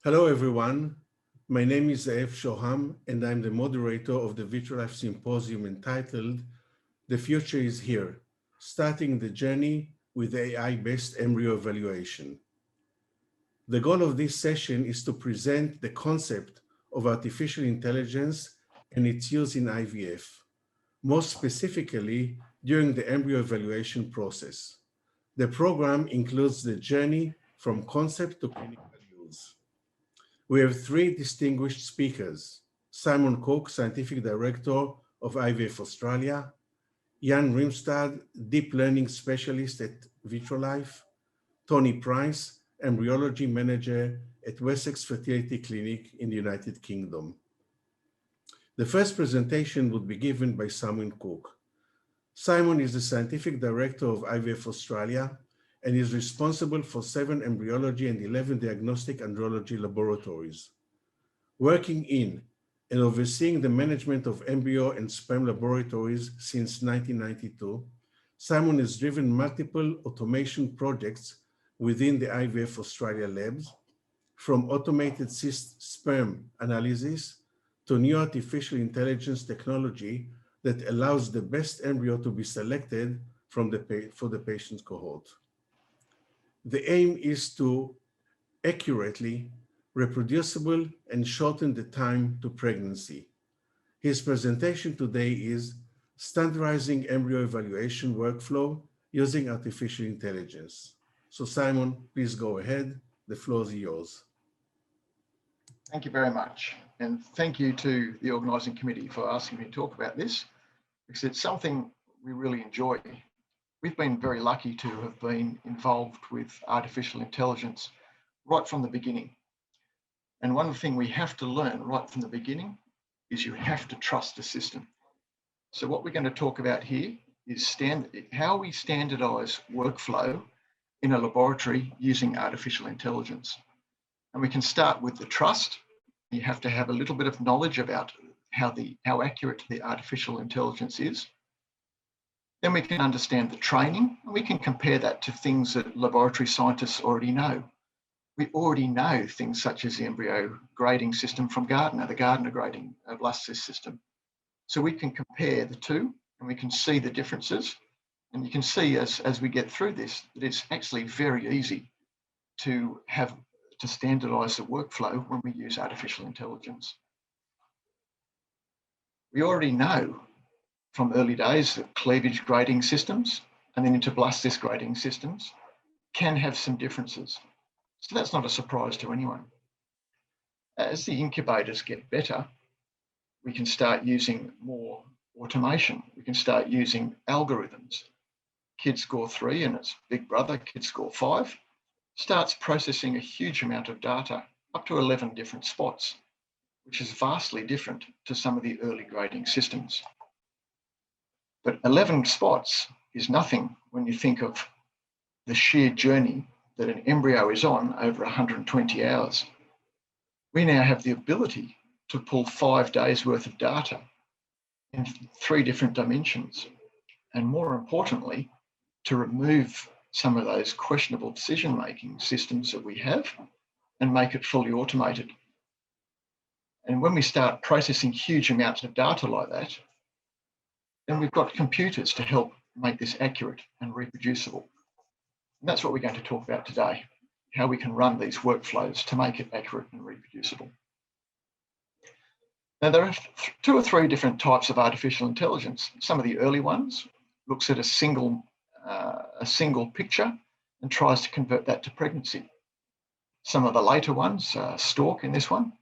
Hello, everyone. My name is Zaev Shoham, and I'm the moderator of the Vitrolife Symposium entitled The Future is Here, Starting the Journey with AI-Based Embryo Evaluation. The goal of this session is to present the concept of artificial intelligence and its use in IVF, more specifically during the embryo evaluation process. The program includes the journey from concept to clinical use. We have three distinguished speakers: Simon Cooke, Scientific Director of IVF Australia; Rimestad, Deep Learning Specialist at Vitrolife; Tony Price, Embryology Manager at Wessex Fertility Clinic in the United Kingdom. The first presentation would be given by Simon Cooke. Simon is the Scientific Director of IVF Australia and is responsible for 7 embryology and 11 diagnostic andrology laboratories. Working in and overseeing the management of embryo and sperm laboratories since 1992, Simon has driven multiple automation projects within the IVF Australia labs, from automated sperm analysis to new artificial intelligence technology that allows the best embryo to be selected for the patient's cohort. The aim is to accurately, reproducible, and shorten the time to pregnancy. His presentation today is standardizing embryo evaluation workflow using artificial intelligence. So Simon, please go ahead. The floor is yours. Thank you very much. And thank you to the organising committee for asking me to talk about this, because it's something we really enjoy. We've been very lucky to have been involved with artificial intelligence right from the beginning. And one thing we have to learn right from the beginning is you have to trust the system. So what we're going to talk about here is how we standardise workflow in a laboratory using artificial intelligence. And we can start with the trust. You have to have a little bit of knowledge about how accurate the artificial intelligence is. Then we can understand the training, and we can compare that to things that laboratory scientists already know. We already know things such as the embryo grading system from Gardner, the Gardner grading blastocyst system. So we can compare the two, and we can see the differences. And you can see as we get through this, that it's actually very easy to standardize the workflow when we use artificial intelligence. We already know from early days that cleavage grading systems and then into blastocyst grading systems can have some differences. So that's not a surprise to anyone. As the incubators get better, we can start using more automation. We can start using algorithms. Kids score 3 and its big brother, kids score 5, starts processing a huge amount of data, up to 11 different spots, which is vastly different to some of the early grading systems. But 11 spots is nothing when you think of the sheer journey that an embryo is on over 120 hours. We now have the ability to pull 5 days worth of data in 3 different dimensions, and more importantly, to remove some of those questionable decision-making systems that we have and make it fully automated. And when we start processing huge amounts of data like that, then we've got computers to help make this accurate and reproducible. And that's what we're going to talk about today, how we can run these workflows to make it accurate and reproducible. Now, there are 2 or 3 different types of artificial intelligence. Some of the early ones looks at a single picture and tries to convert that to pregnancy. Some of the later ones, Stork in this one,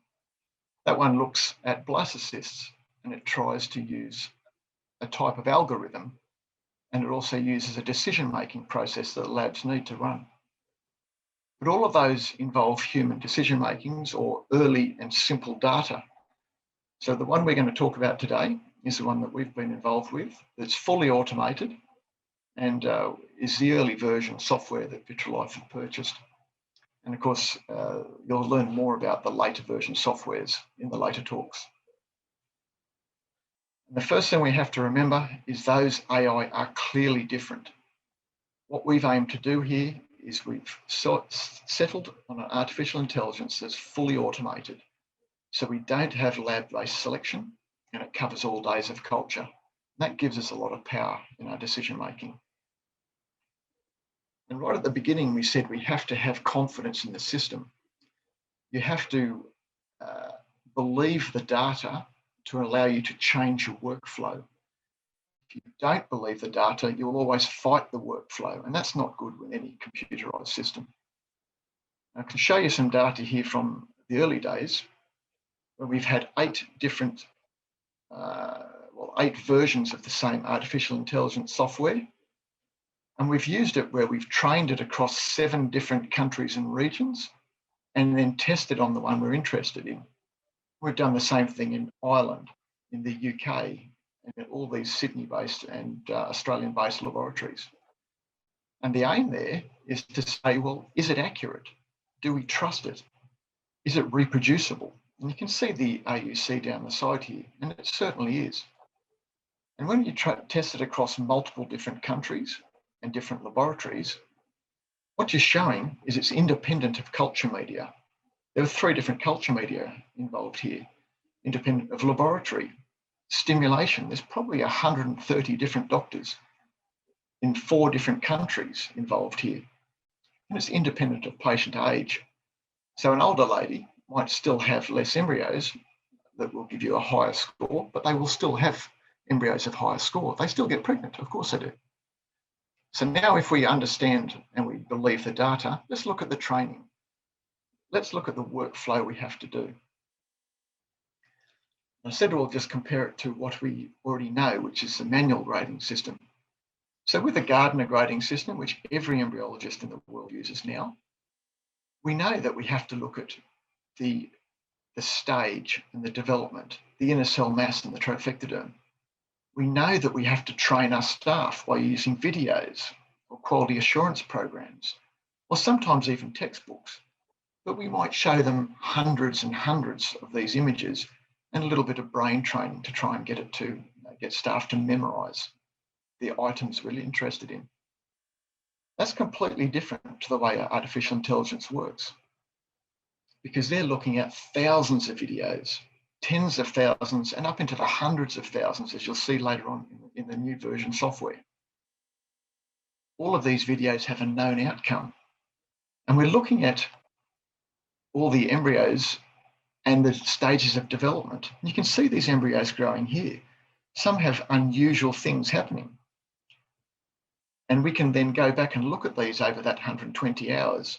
that one looks at blastocysts and it tries to use a type of algorithm, and it also uses a decision-making process that labs need to run. But all of those involve human decision-makings or early and simple data. So the one we're going to talk about today is the one that we've been involved with, that's fully automated and is the early version software that Vitrolife have purchased. And of course, you'll learn more about the later version softwares in the later talks. And the first thing we have to remember is those AI are clearly different. What we've aimed to do here is we've settled on an artificial intelligence that's fully automated. So we don't have lab-based selection, and it covers all days of culture. That gives us a lot of power in our decision-making. And right at the beginning, we said we have to have confidence in the system. You have to believe the data to allow you to change your workflow. If you don't believe the data, you'll always fight the workflow, and that's not good with any computerized system. I can show you some data here from the early days, where we've had 8 different, 8 versions of the same artificial intelligence software. And we've used it where we've trained it across 7 different countries and regions, and then tested on the one we're interested in. We've done the same thing in Ireland, in the UK, and in all these Sydney-based and Australian-based laboratories. And the aim there is to say, well, is it accurate? Do we trust it? Is it reproducible? And you can see the AUC down the side here, and it certainly is. And when you test it across multiple different countries and different laboratories, what you're showing is it's independent of culture media. There are 3 different culture media involved here, independent of laboratory. Stimulation, there's probably 130 different doctors in 4 different countries involved here. And it's independent of patient age. So an older lady might still have less embryos that will give you a higher score, but they will still have embryos of higher score. They still get pregnant, of course they do. So now if we understand and we believe the data, let's look at the training. Let's look at the workflow we have to do. I said we'll just compare it to what we already know, which is the manual grading system. So with the Gardner grading system, which every embryologist in the world uses now, we know that we have to look at the stage and the development, the inner cell mass and the trophectoderm. We know that we have to train our staff by using videos or quality assurance programs, or sometimes even textbooks. But we might show them hundreds and hundreds of these images and a little bit of brain training to try and get staff to memorize the items we're interested in. That's completely different to the way our artificial intelligence works, because they're looking at thousands of videos, tens of thousands, and up into the hundreds of thousands, as you'll see later on in the new version software. All of these videos have a known outcome. And we're looking at all the embryos and the stages of development. You can see these embryos growing here. Some have unusual things happening. And we can then go back and look at these over that 120 hours.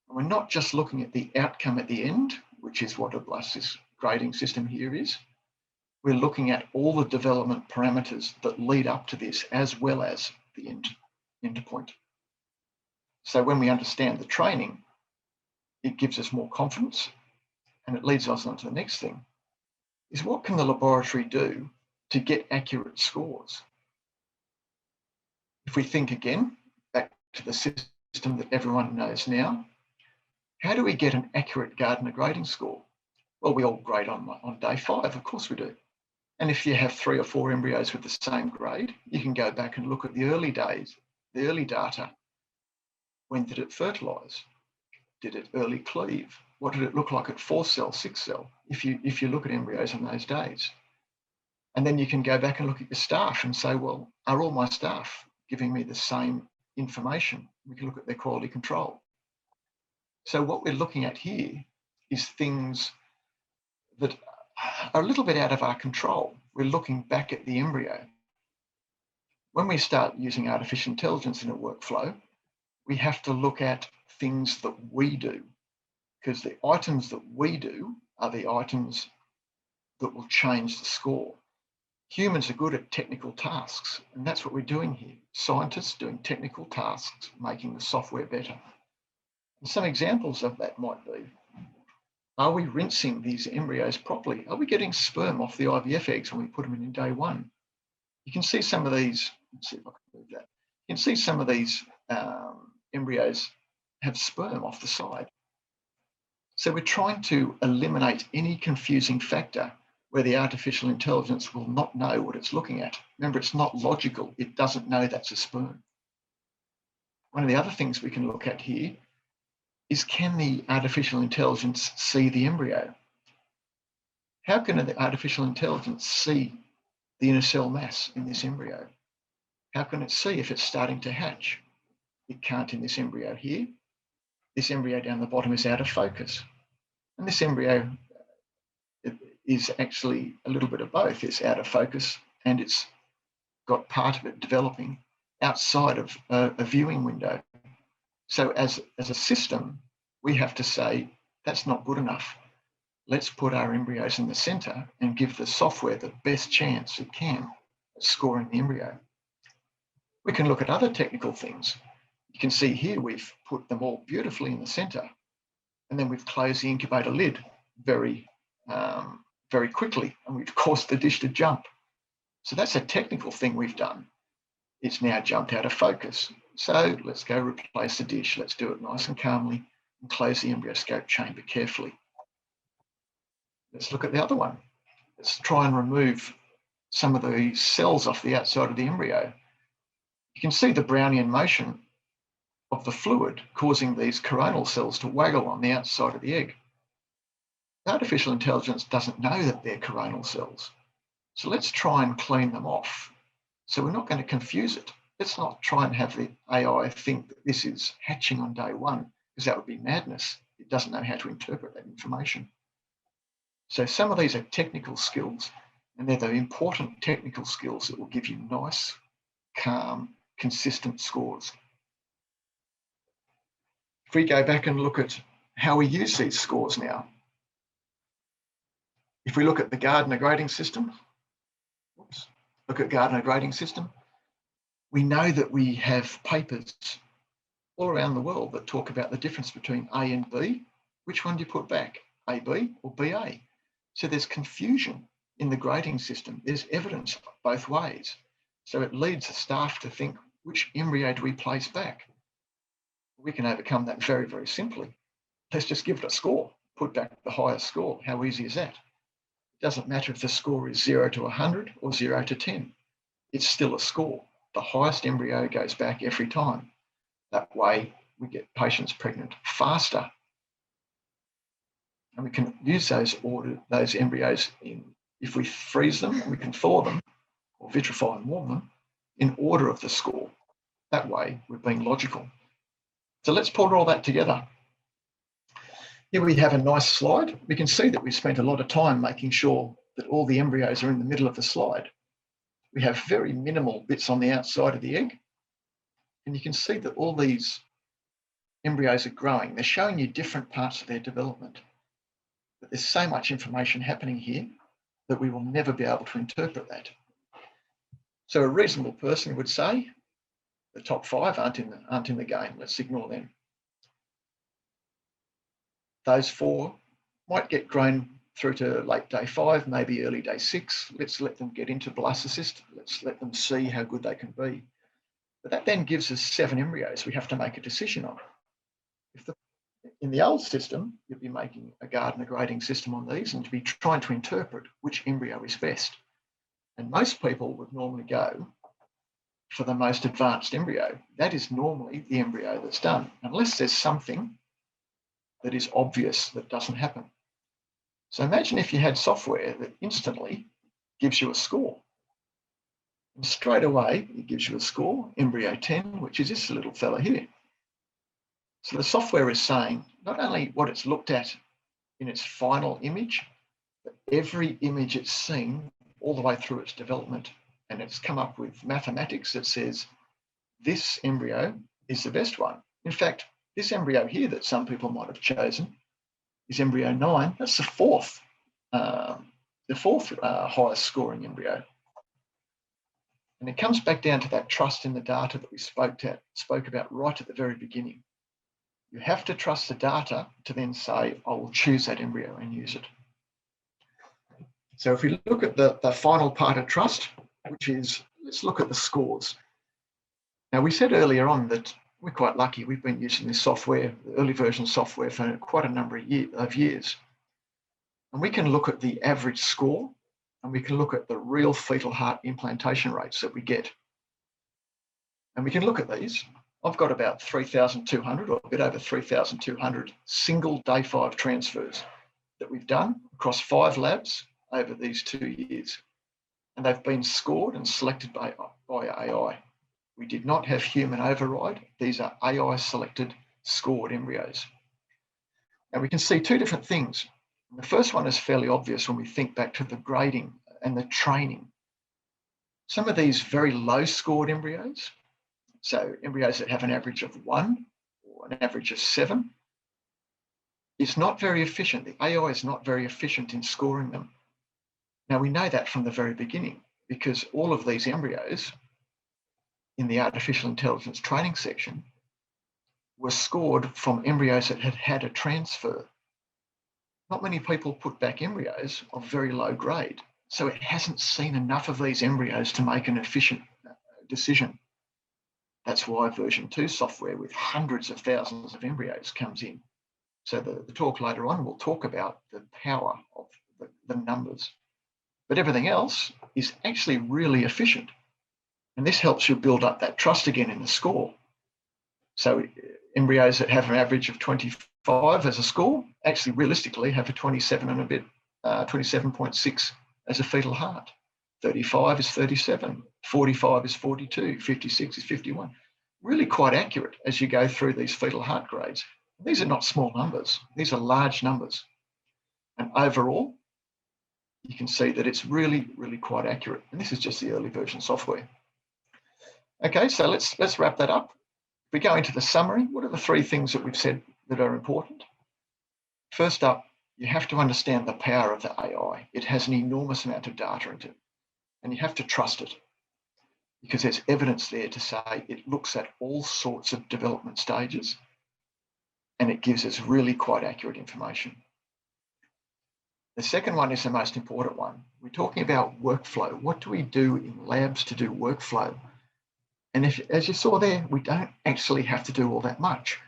And we're not just looking at the outcome at the end, which is what this grading system here is. We're looking at all the development parameters that lead up to this, as well as the end point. So when we understand the training, it gives us more confidence, and it leads us on to the next thing, is what can the laboratory do to get accurate scores? If we think again, back to the system that everyone knows now, how do we get an accurate Gardner grading score? Well, we all grade on day 5, of course we do. And if you have 3 or 4 embryos with the same grade, you can go back and look at the early days, the early data. When did it fertilize? Did it early cleave? What did it look like at 4 cell, 6 cell? If you look at embryos in those days. And then you can go back and look at your staff and say, well, are all my staff giving me the same information? We can look at their quality control. So what we're looking at here is things that are a little bit out of our control. We're looking back at the embryo. When we start using artificial intelligence in a workflow, we have to look at things that we do, because the items that we do are the items that will change the score. Humans are good at technical tasks, and that's what we're doing here. Scientists doing technical tasks, making the software better. And some examples of that might be, are we rinsing these embryos properly? Are we getting sperm off the IVF eggs when we put them in day 1? You can see some of these, let's see if I can move that. You can see some of these embryos have sperm off the side. So we're trying to eliminate any confusing factor where the artificial intelligence will not know what it's looking at. Remember, it's not logical. It doesn't know that's a sperm. one of the other things we can look at here is, can the artificial intelligence see the embryo? How can the artificial intelligence see the inner cell mass in this embryo? How can it see if it's starting to hatch? It can't in this embryo here. This embryo down the bottom is out of focus. And this embryo is actually a little bit of both. It's out of focus and it's got part of it developing outside of a viewing window. So as a system, we have to say, that's not good enough. Let's put our embryos in the center and give the software the best chance it can at scoring the embryo. We can look at other technical things. You can see here we've put them all beautifully in the center, and then we've closed the incubator lid very quickly, and we've caused the dish to jump. So that's a technical thing we've done. It's now jumped out of focus. So let's go replace the dish. Let's do it nice and calmly and close the embryoscope chamber carefully. Let's look at the other one. Let's try and remove some of the cells off the outside of the embryo. You can see the Brownian motion of the fluid causing these coronal cells to waggle on the outside of the egg. Artificial intelligence doesn't know that they're coronal cells. So let's try and clean them off. So we're not going to confuse it. Let's not try and have the AI think that this is hatching on day one, because that would be madness. It doesn't know how to interpret that information. So some of these are technical skills, and they're the important technical skills that will give you nice, calm, consistent scores. If we go back and look at how we use these scores now, if we look at the Gardner grading system, we know that we have papers all around the world that talk about the difference between A and B. Which one do you put back, AB or BA? So there's confusion in the grading system. There's evidence both ways. So it leads the staff to think, which embryo do we place back? We can overcome that very, very simply. Let's just give it a score, put back the highest score. How easy is that? It doesn't matter if the score is 0 to 100 or 0 to 10. It's still a score. The highest embryo goes back every time. That way we get patients pregnant faster. And we can use those embryos if we freeze them, we can thaw them or vitrify and warm them in order of the score. That way we're being logical. So let's pull all that together. Here we have a nice slide. We can see that we spent a lot of time making sure that all the embryos are in the middle of the slide. We have very minimal bits on the outside of the egg. And you can see that all these embryos are growing. They're showing you different parts of their development. But there's so much information happening here that we will never be able to interpret that. So a reasonable person would say the top 5 aren't in the game. Let's ignore them. Those 4 might get grown through to late day 5, maybe early day 6. Let's let them get into blastocyst. Let's let them see how good they can be. But that then gives us 7 embryos we have to make a decision on. In the old system, you'd be making a Gardner grading system on these and to be trying to interpret which embryo is best. And most people would normally go for the most advanced embryo. That is normally the embryo that's done, unless there's something that is obvious that doesn't happen. So imagine if you had software that instantly gives you a score. And straight away, it gives you a score, embryo 10, which is this little fella here. So the software is saying not only what it's looked at in its final image, but every image it's seen all the way through its development. And it's come up with mathematics that says this embryo is the best one. In fact, this embryo here that some people might have chosen is embryo 9. That's the fourth highest scoring embryo. And it comes back down to that trust in the data that we spoke about right at the very beginning. You have to trust the data to then say, I will choose that embryo and use it. So if we look at the final part of trust, which is, let's look at the scores. Now, we said earlier on that we're quite lucky. We've been using this software, the early version software, for quite a number of years. And we can look at the average score, and we can look at the real fetal heart implantation rates that we get. And we can look at these, I've got about 3,200 or a bit over 3,200 single day 5 transfers that we've done across 5 labs over these 2 years. And they've been scored and selected by AI. We did not have human override. These are AI selected, scored embryos. And we can see 2 different things. The first one is fairly obvious when we think back to the grading and the training. Some of these very low scored embryos, so embryos that have an average of 1 or an average of 7, is not very efficient. The AI is not very efficient in scoring them. Now, we know that from the very beginning because all of these embryos in the artificial intelligence training section were scored from embryos that had had a transfer. Not many people put back embryos of very low grade, so it hasn't seen enough of these embryos to make an efficient decision. That's why version 2 software with hundreds of thousands of embryos comes in. So the talk later on will talk about the power of the numbers. But everything else is actually really efficient. And this helps you build up that trust again in the score. So embryos that have an average of 25 as a score actually realistically have a 27 and a bit, 27.6 as a fetal heart. 35 is 37, 45 is 42, 56 is 51. Really quite accurate as you go through these fetal heart grades. These are not small numbers. These are large numbers. And overall, you can see that it's really, really quite accurate. And this is just the early version software. Okay, so let's wrap that up. If we go into the summary, what are the 3 things that we've said that are important? First up, you have to understand the power of the AI. It has an enormous amount of data into it, and you have to trust it because there's evidence there to say it looks at all sorts of development stages and it gives us really quite accurate information. The second one is the most important one. We're talking about workflow. What do we do in labs to do workflow? And as you saw there, we don't actually have to do all that much.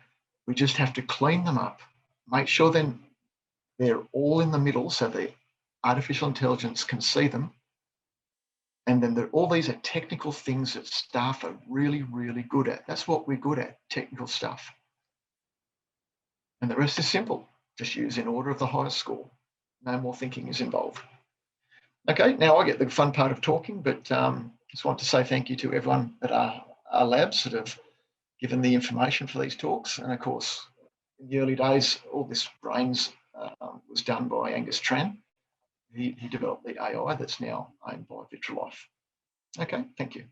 We just have to clean them up, make sure then they're all in the middle so the artificial intelligence can see them. And then all these are technical things that staff are really, really good at. That's what we're good at, technical stuff. And the rest is simple. Just use in order of the highest score. No more thinking is involved. Okay, now I get the fun part of talking, but just want to say thank you to everyone at our labs that have given the information for these talks. And of course, in the early days, all this brains was done by Angus Tran. He developed the AI that's now owned by Vitrolife. Okay, thank you.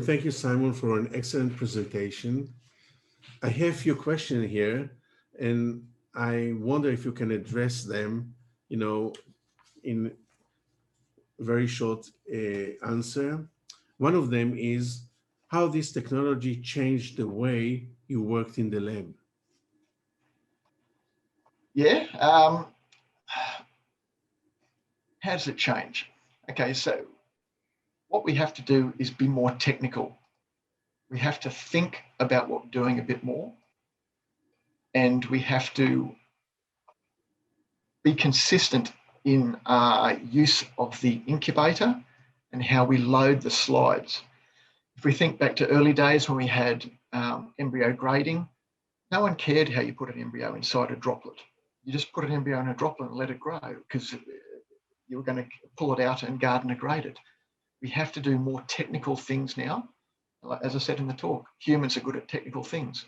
Thank you, Simon, for an excellent presentation. I have a few questions here, and I wonder if you can address them, in very short answer. One of them is how this technology changed the way you worked in the lab. Yeah. How does it change? Okay, so what we have to do is be more technical. We have to think about what we're doing a bit more. And we have to be consistent in our use of the incubator and how we load the slides. If we think back to early days when we had embryo grading, no one cared how you put an embryo inside a droplet. You just put an embryo in a droplet and let it grow because you were going to pull it out and gardener grade it. We have to do more technical things now. As I said in the talk, humans are good at technical things.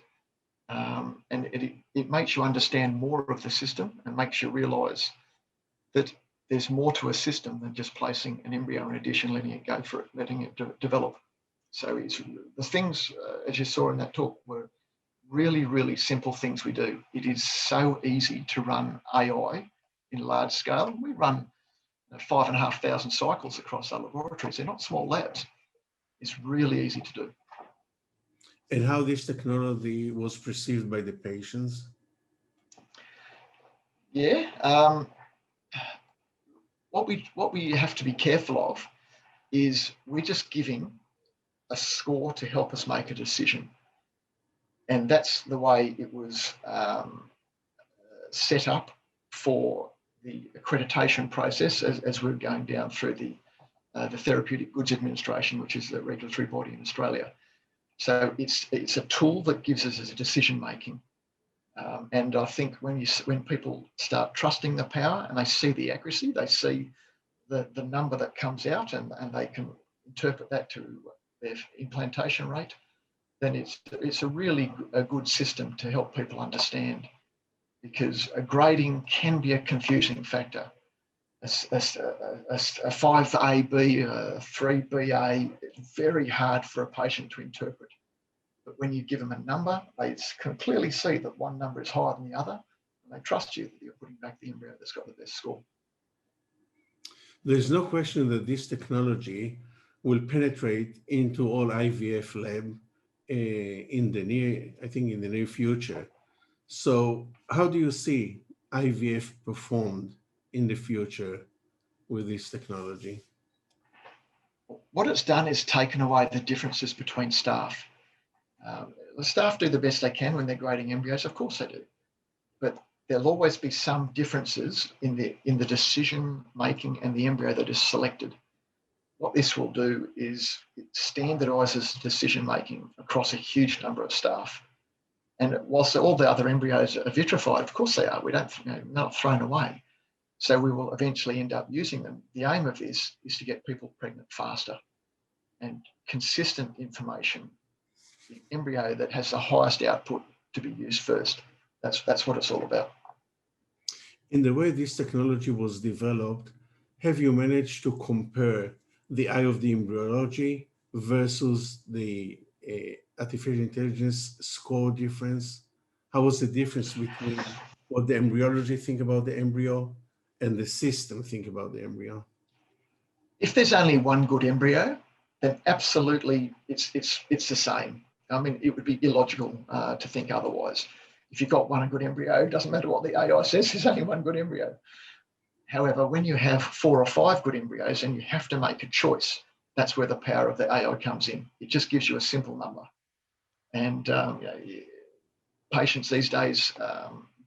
And it makes you understand more of the system and makes you realise that there's more to a system than just placing an embryo in a dish and letting it go for it, letting it develop. So the things, as you saw in that talk, were really, really simple things we do. It is so easy to run AI in large scale. We run 5,500 cycles across our laboratories. They're not small labs. It's really easy to do. And how this technology was perceived by the patients? Yeah. What we have to be careful of is we're just giving a score to help us make a decision. And that's the way it was set up for the accreditation process as we're going down through the Therapeutic Goods Administration, which is the regulatory body in Australia. So it's a tool that gives us a decision making. And I think when people start trusting the power and they see the accuracy, they see the number that comes out, and they can interpret that to their implantation rate, then it's a really a good system to help people understand, because a grading can be a confusing factor. A 5AB, a 3BA, it's very hard for a patient to interpret. But when you give them a number, they can clearly see that one number is higher than the other, and they trust you that you're putting back the embryo that's got the best score. There's no question that this technology will penetrate into all IVF lab in the near future. So how do you see IVF performed in the future with this technology? What it's done is taken away the differences between staff. The staff do the best they can when they're grading embryos, of course they do. But there'll always be some differences in the decision making and the embryo that is selected. What this will do is it standardises decision making across a huge number of staff. And whilst all the other embryos are vitrified, of course they are. We don't, not thrown away. So we will eventually end up using them. The aim of this is to get people pregnant faster, and consistent information. The embryo that has the highest output to be used first. That's what it's all about. In the way this technology was developed, have you managed to compare the eye of the embryology versus the artificial intelligence score difference? How was the difference between what the embryology think about the embryo and the system think about the embryo? If there's only one good embryo, then absolutely it's the same. I mean, it would be illogical to think otherwise. If you've got one good embryo, it doesn't matter what the AI says, there's only one good embryo. However, when you have 4 or 5 good embryos and you have to make a choice, that's where the power of the AI comes in. It just gives you a simple number. And patients these days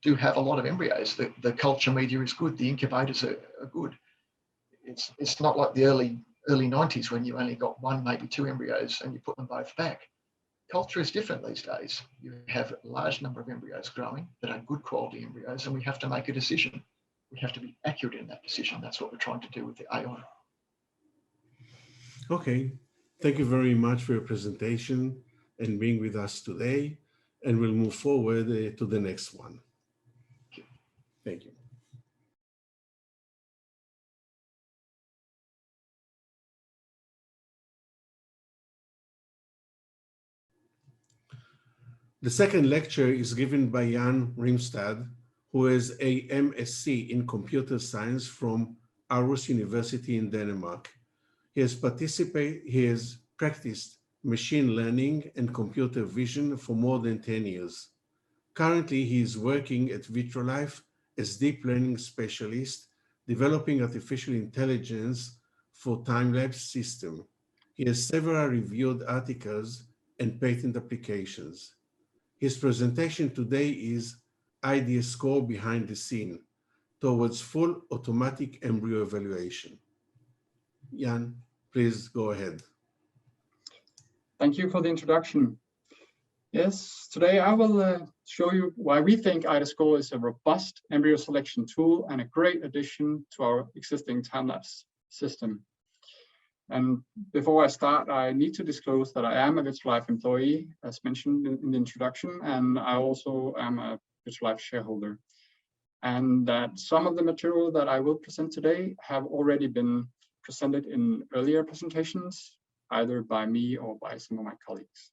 do have a lot of embryos. The culture media is good. The incubators are good. It's not like the early 90s when you only got 1, maybe 2 embryos and you put them both back. Culture is different these days. You have a large number of embryos growing that are good quality embryos, and we have to make a decision. We have to be accurate in that decision. That's what we're trying to do with the AI. Okay, thank you very much for your presentation and being with us today, and we'll move forward to the next one. Thank you. The second lecture is given by Jan Rimestad, who is a MSc in computer science from Aarhus University in Denmark. He has practiced machine learning and computer vision for more than 10 years. Currently, he is working at Vitrolife as deep learning specialist, developing artificial intelligence for time-lapse system. He has several reviewed articles and patent applications. His presentation today is Idea Score Behind the Scene towards full automatic embryo evaluation. Jan, please go ahead. Thank you for the introduction. Yes, today I will show you why we think IDA Score is a robust embryo selection tool and a great addition to our existing time-lapse system. And before I start, I need to disclose that I am a Vitrolife employee, as mentioned in the introduction, and I also am a Vitrolife shareholder. And that some of the material that I will present today have already been presented in earlier presentations, either by me or by some of my colleagues.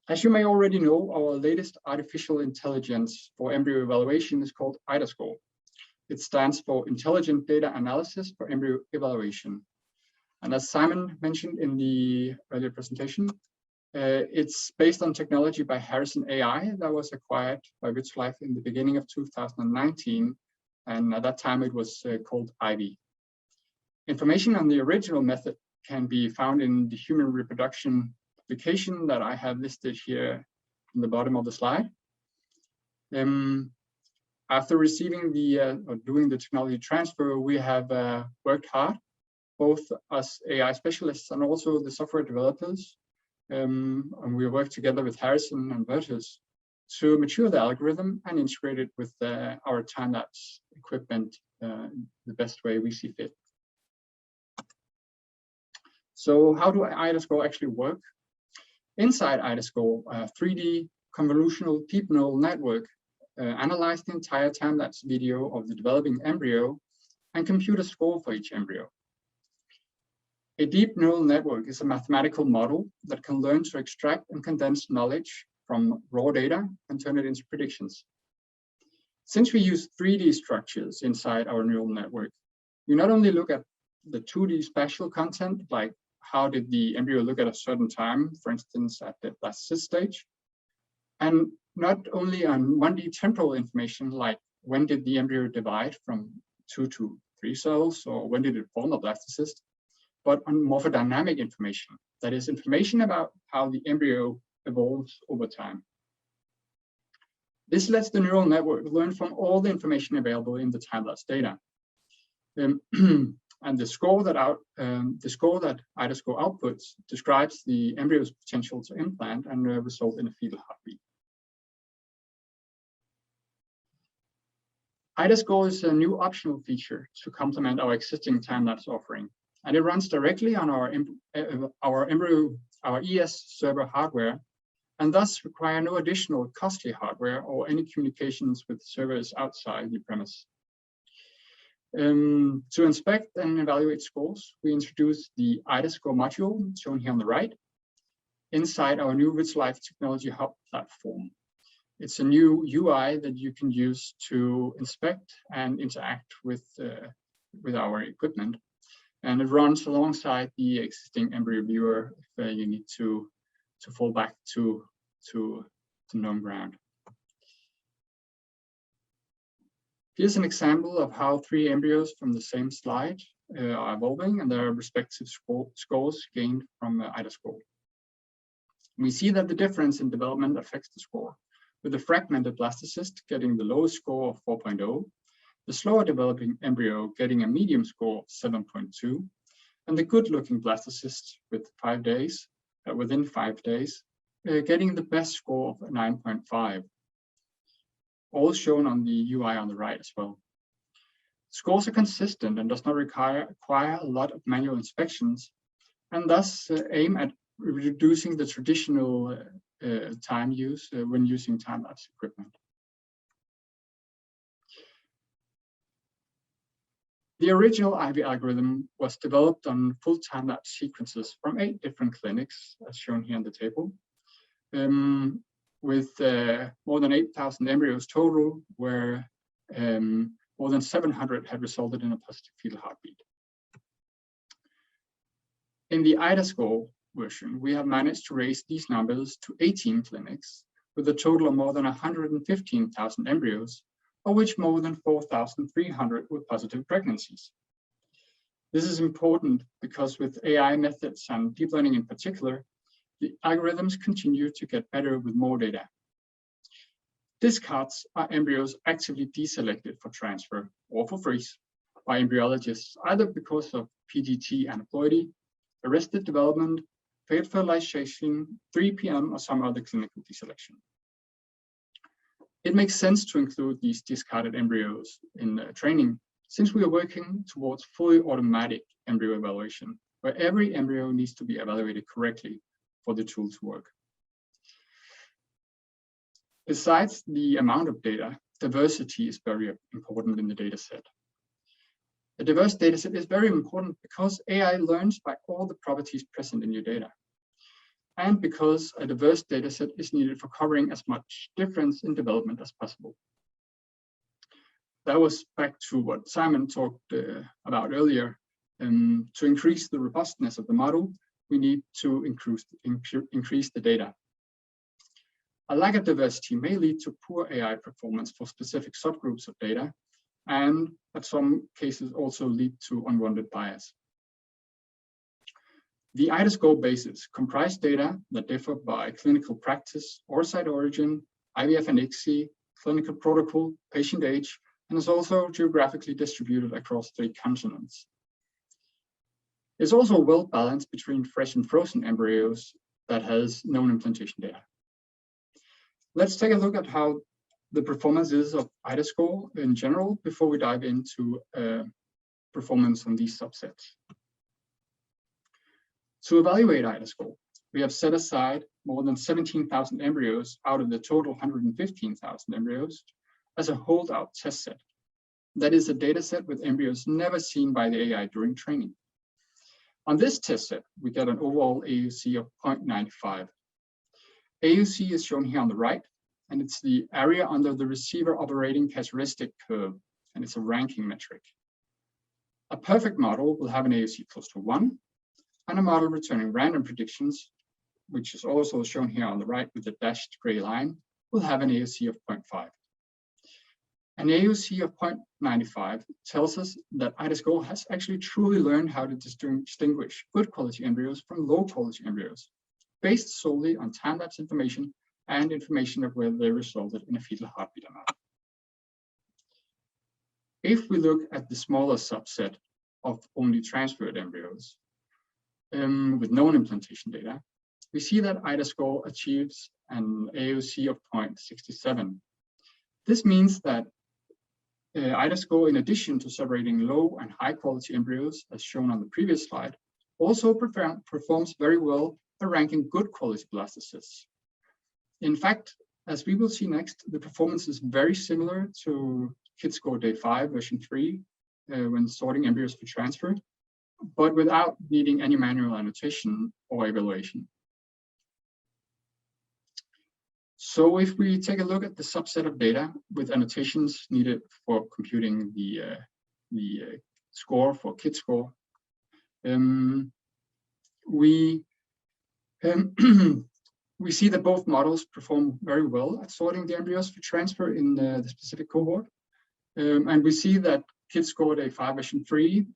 As you may already know, our latest artificial intelligence for embryo evaluation is called IDA Score. It stands for Intelligent Data Analysis for Embryo Evaluation. And as Simon mentioned in the earlier presentation, it's based on technology by Harrison AI that was acquired by Vitrolife in the beginning of 2019. And at that time it was called Ivy. Information on the original method can be found in the human reproduction publication that I have listed here in the bottom of the slide. After receiving or doing the technology transfer, we have worked hard both us AI specialists and also the software developers. And we work together with Harrison and Virtus to mature the algorithm and integrate it with our time-lapse equipment the best way we see fit. So how do IDAScore actually work? Inside IDAScore, a 3D convolutional deep neural network analyzed the entire time-lapse video of the developing embryo and compute a score for each embryo. A deep neural network is a mathematical model that can learn to extract and condense knowledge from raw data and turn it into predictions. Since we use 3D structures inside our neural network, we not only look at the 2D spatial content, like how did the embryo look at a certain time, for instance, at the blastocyst stage, and not only on 1D temporal information, like when did the embryo divide from 2 to 3 cells, or when did it form a blastocyst, but on morphodynamic information, that is information about how the embryo evolves over time. This lets the neural network learn from all the information available in the time-lapse data. And the score that IDAScore outputs describes the embryo's potential to implant and result in a fetal heartbeat. IDAScore is a new optional feature to complement our existing time-lapse offering, and it runs directly on our ES server hardware, and thus require no additional costly hardware or any communications with servers outside the premise. To inspect and evaluate scores, we introduced the IDAScore module, shown here on the right, inside our new Vitrolife Technology Hub platform. It's a new UI that you can use to inspect and interact with our equipment. And it runs alongside the existing embryo viewer if you need to fall back to known ground. Here's an example of how 3 embryos from the same slide are evolving and their respective scores gained from IDAScore. We see that the difference in development affects the score, with the fragmented blastocyst getting the lowest score of 4.0, the slower developing embryo getting a medium score of 7.2, and the good-looking blastocyst with 5 days, within 5 days, getting the best score of 9.5. All shown on the UI on the right as well. Scores are consistent and does not require a lot of manual inspections, and thus aim at reducing the traditional time use when using time-lapse equipment. The original IV algorithm was developed on full time-lapse sequences from 8 different clinics, as shown here on the table, with more than 8,000 embryos total, where more than 700 had resulted in a positive fetal heartbeat. In the IDAScore version, we have managed to raise these numbers to 18 clinics, with a total of more than 115,000 embryos, of which more than 4,300 were positive pregnancies. This is important because with AI methods and deep learning in particular, the algorithms continue to get better with more data. Discards are embryos actively deselected for transfer or for freeze by embryologists, either because of PGT aneuploidy, arrested development, failed fertilization, 3PM, or some other clinical deselection. It makes sense to include these discarded embryos in training, since we are working towards fully automatic embryo evaluation, where every embryo needs to be evaluated correctly for the tool to work. Besides the amount of data, diversity is very important in the data set. A diverse data set is very important because AI learns by all the properties present in your data, and because a diverse data set is needed for covering as much difference in development as possible. That was back to what Simon talked about earlier. To increase the robustness of the model, we need to increase the data. A lack of diversity may lead to poor AI performance for specific subgroups of data, and in some cases also lead to unwanted bias. The IDAScore bases comprise data that differ by clinical practice or site origin, IVF and ICSI, clinical protocol, patient age, and is also geographically distributed across 3 continents. It's also well balanced between fresh and frozen embryos that has known implantation data. Let's take a look at how the performance is of IDA-score in general before we dive into performance on these subsets. To evaluate IDA-score, we have set aside more than 17,000 embryos out of the total 115,000 embryos as a holdout test set. That is a data set with embryos never seen by the AI during training. On this test set, we get an overall AUC of 0.95. AUC is shown here on the right, and it's the area under the receiver operating characteristic curve, and it's a ranking metric. A perfect model will have an AUC close to 1, and a model returning random predictions, which is also shown here on the right with the dashed gray line, will have an AUC of 0.5. An AUC of 0.95 tells us that IDA-score has actually truly learned how to distinguish good quality embryos from low quality embryos, based solely on time-lapse information and information of whether they resulted in a fetal heartbeat or not. If we look at the smaller subset of only transferred embryos with known implantation data, we see that IDA-score achieves an AUC of 0.67. This means that IDA-score, in addition to separating low and high quality embryos, as shown on the previous slide, also performs very well at ranking good quality blastocysts. In fact, as we will see next, the performance is very similar to KIT-score Day 5 version 3 when sorting embryos for transfer, but without needing any manual annotation or evaluation. So if we take a look at the subset of data with annotations needed for computing the score for KIT-score, we see that both models perform very well at sorting the embryos for transfer in the specific cohort. And we see that KIT-score Day 5 version 3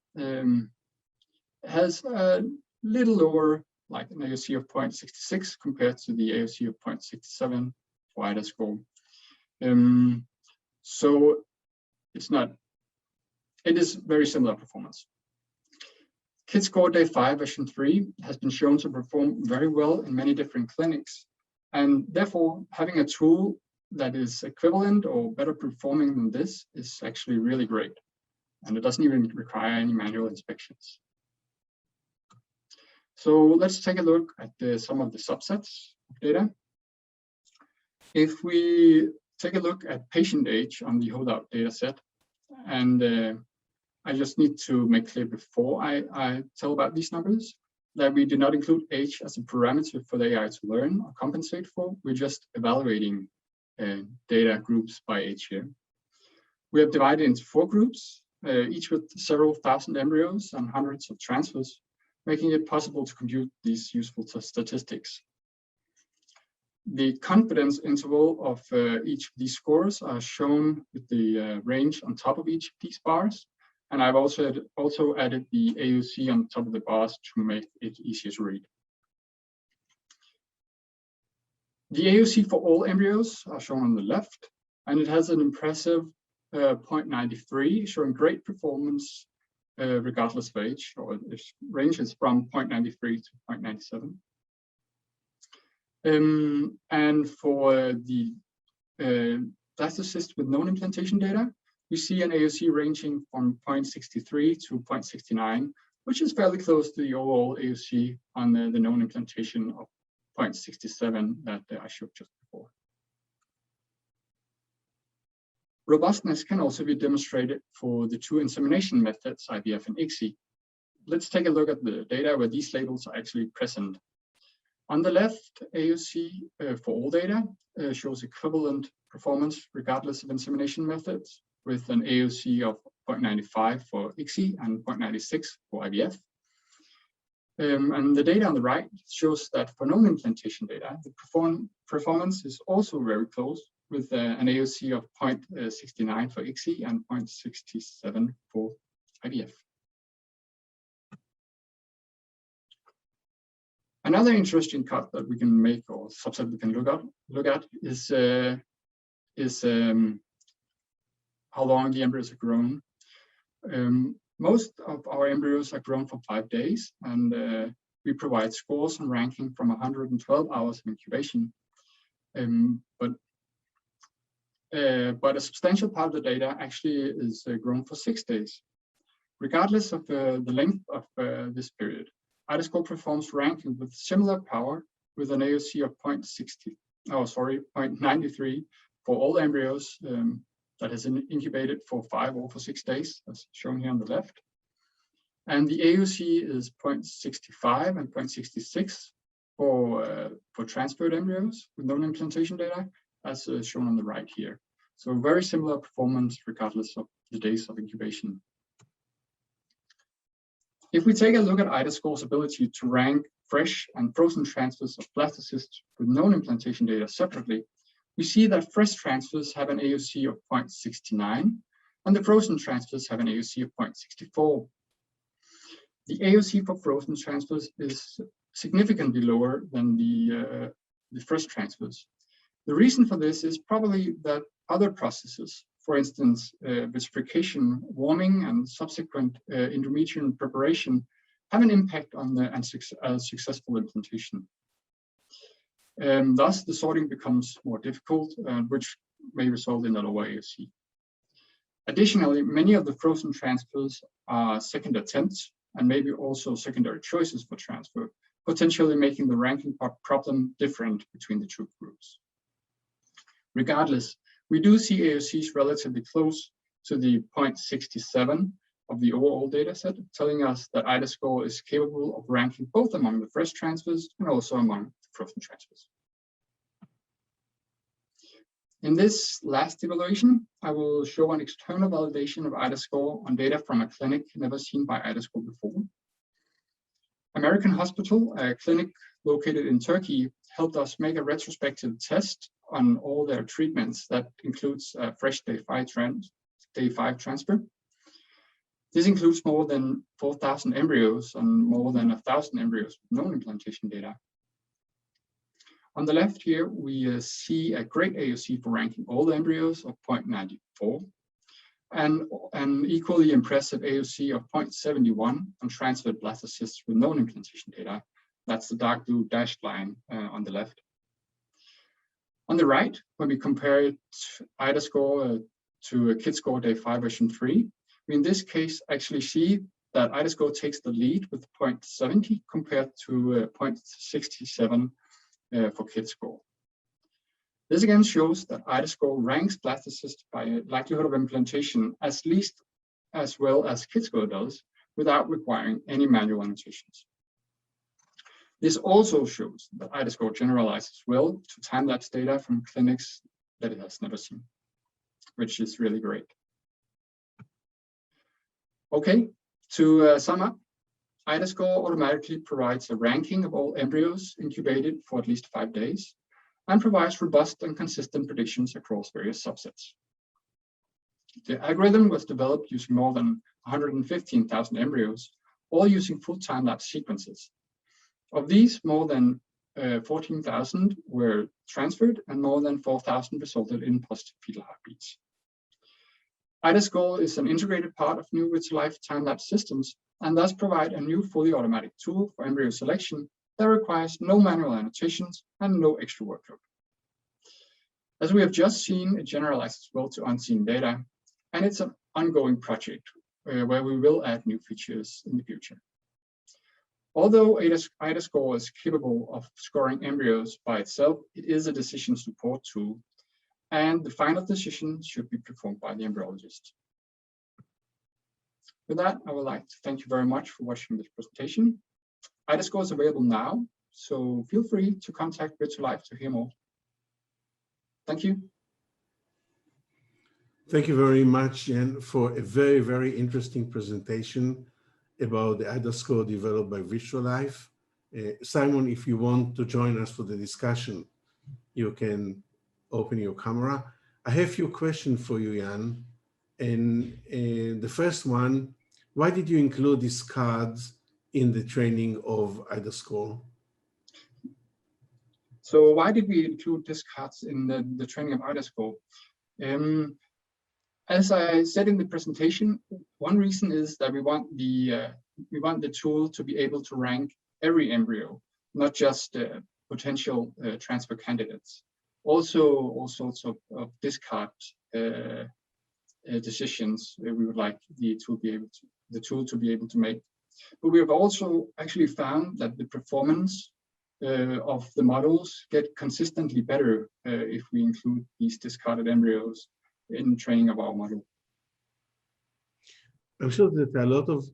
has a little lower, like an AUC of 0.66 compared to the AUC of 0.67 for IDA-score. So it is very similar performance. KIT-score Day 5 version 3 has been shown to perform very well in many different clinics, and therefore having a tool that is equivalent or better performing than this is actually really great, and it doesn't even require any manual inspections. So let's take a look at some of the subsets of data. If we take a look at patient age on the holdout data set, and I just need to make clear before I tell about these numbers that we do not include age as a parameter for the AI to learn or compensate for. We're just evaluating data groups by age here. We have divided into 4 groups, each with several thousand embryos and hundreds of transfers, making it possible to compute these useful statistics. The confidence interval of each of these scores are shown with the range on top of each of these bars. And I've also added the AUC on top of the bars to make it easier to read. The AUC for all embryos are shown on the left, and it has an impressive 0.93, showing great performance regardless of age, or it ranges from 0.93 to 0.97. And for the blastocysts with known implantation data, we see an AUC ranging from 0.63 to 0.69, which is fairly close to the overall AUC on the known implantation of 0.67 that I showed just before. Robustness can also be demonstrated for the 2 insemination methods, IVF and ICSI. Let's take a look at the data where these labels are actually present. On the left, AUC for all data shows equivalent performance regardless of insemination methods, with an AUC of 0.95 for ICSI and 0.96 for IVF. And the data on the right shows that for known implantation data, the performance is also very close, with an AUC of 0.69 for ICSI and 0.67 for IVF. Another interesting cut that we can make, or subset we can look at is how long the embryos are grown. Most of our embryos are grown for 5 days, and we provide scores and ranking from 112 hours of incubation. But a substantial part of the data actually is grown for 6 days. Regardless of the length of this period, IDAScore performs ranking with similar power with an AUC of 0.93 for all embryos that has incubated for 5 or for 6 days, as shown here on the left. And the AUC is 0.65 and 0.66 for transferred embryos with known implantation data, as shown on the right here. So very similar performance regardless of the days of incubation. If we take a look at IDAScore's ability to rank fresh and frozen transfers of blastocysts with known implantation data separately, we see that fresh transfers have an AUC of 0.69 and the frozen transfers have an AUC of 0.64. The AUC for frozen transfers is significantly lower than the fresh transfers. The reason for this is probably that other processes, for instance, vitrification, warming, and subsequent endometrium preparation, have an impact on the successful implantation. Thus, the sorting becomes more difficult, which may result in a lower AUC. Additionally, many of the frozen transfers are second attempts and maybe also secondary choices for transfer, potentially making the ranking problem different between the two groups. Regardless, we do see AUCs relatively close to the 0.67 of the overall data set, telling us that IDAScore is capable of ranking both among the fresh transfers and also among the frozen transfers. In this last evaluation, I will show an external validation of IDAScore on data from a clinic never seen by IDAScore before. American Hospital, a clinic located in Turkey, helped us make a retrospective test on all their treatments that includes fresh day 5 transfer. This includes more than 4,000 embryos and more than 1,000 embryos with known implantation data. On the left here, we see a great AUC for ranking all the embryos of 0.94 and an equally impressive AUC of 0.71 on transferred blastocysts with known implantation data. That's the dark blue dashed line on the left. On the right, when we compare IDAScore to a KIDScore day 5 version 3, we in this case actually see that IDAScore takes the lead with 0.70 compared to 0.67 for KIDScore. This again shows that IDAScore ranks blastocysts by likelihood of implantation at least as well as KIDScore does, without requiring any manual annotations. This also shows that IDAScore generalizes well to time-lapse data from clinics that it has never seen, which is really great. Okay, to sum up, IDAScore automatically provides a ranking of all embryos incubated for at least 5 days and provides robust and consistent predictions across various subsets. The algorithm was developed using more than 115,000 embryos, all using full time-lapse sequences. Of these, more than 14,000 were transferred and more than 4,000 resulted in positive fetal heartbeats. IDAScore is an integrated part of new Vitrolife time-lapse systems and thus provide a new fully automatic tool for embryo selection that requires no manual annotations and no extra workload. As we have just seen, it generalizes well to unseen data, and it's an ongoing project where we will add new features in the future. Although IDAScore is capable of scoring embryos by itself, it is a decision support tool, and the final decision should be performed by the embryologist. With that, I would like to thank you very much for watching this presentation. IDAScore is available now, so feel free to contact Vitrolife to hear more. Thank you. Thank you very much, Jan, for a very, very interesting presentation about the IDAScore developed by Vitrolife. Simon, if you want to join us for the discussion, you can open your camera. I have a few questions for you, Jan. And the first one, why did you include these cards in the training of IDAScore? So why did we include these cards in the training of IDAScore? As I said in the presentation, one reason is that we want the tool to be able to rank every embryo, not just potential transfer candidates. Also, all sorts of discard decisions we would like the tool to be able to make. But we have also actually found that the performance of the models get consistently better if we include these discarded embryos in training of our model. I'm sure that a lot of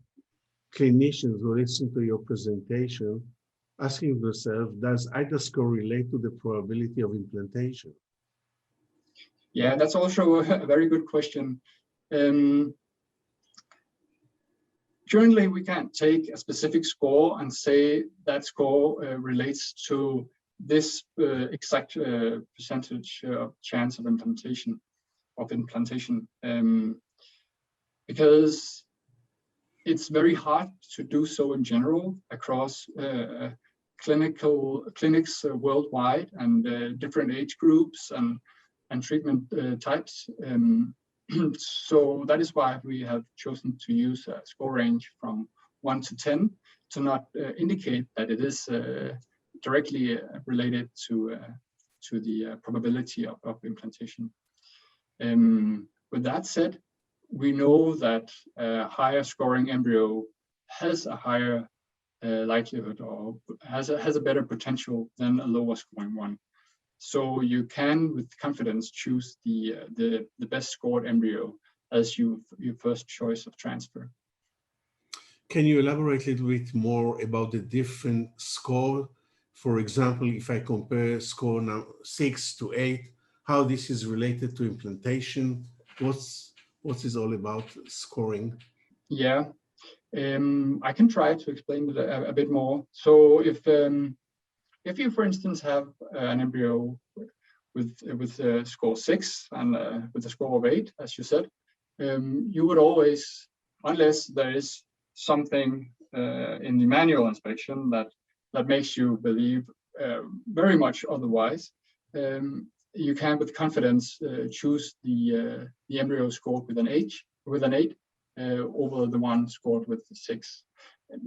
clinicians who listen to your presentation asking themselves, does IDA-score relate to the probability of implantation? Yeah, that's also a very good question. Currently, we can't take a specific score and say that score relates to this exact percentage of chance of implantation, because it's very hard to do so in general across clinics worldwide and different age groups and treatment types. So that is why we have chosen to use a score range from 1 to 10 to not indicate that it is directly related to the probability of implantation. With that said, we know that a higher scoring embryo has a higher likelihood or has a better potential than a lower scoring one. So you can, with confidence, choose the best scored embryo as your first choice of transfer. Can you elaborate a little bit more about the different score? For example, if I compare score now 6 to 8, how this is related to implantation? What is all about scoring? Yeah, I can try to explain it a bit more. So if you, for instance, have an embryo with a score 6 and with a score of 8, as you said, you would always, unless there is something in the manual inspection that makes you believe very much otherwise, you can with confidence choose the embryo scored with an 8 over the one scored with 6.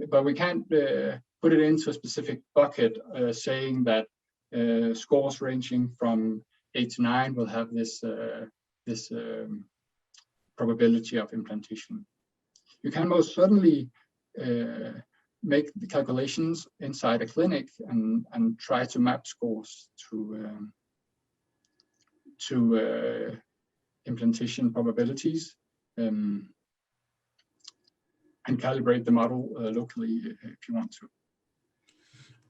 But we can't put it into a specific bucket saying that scores ranging from 8 to 9 will have this probability of implantation. You can most certainly make the calculations inside a clinic and try to map scores to implantation probabilities and calibrate the model locally if you want to.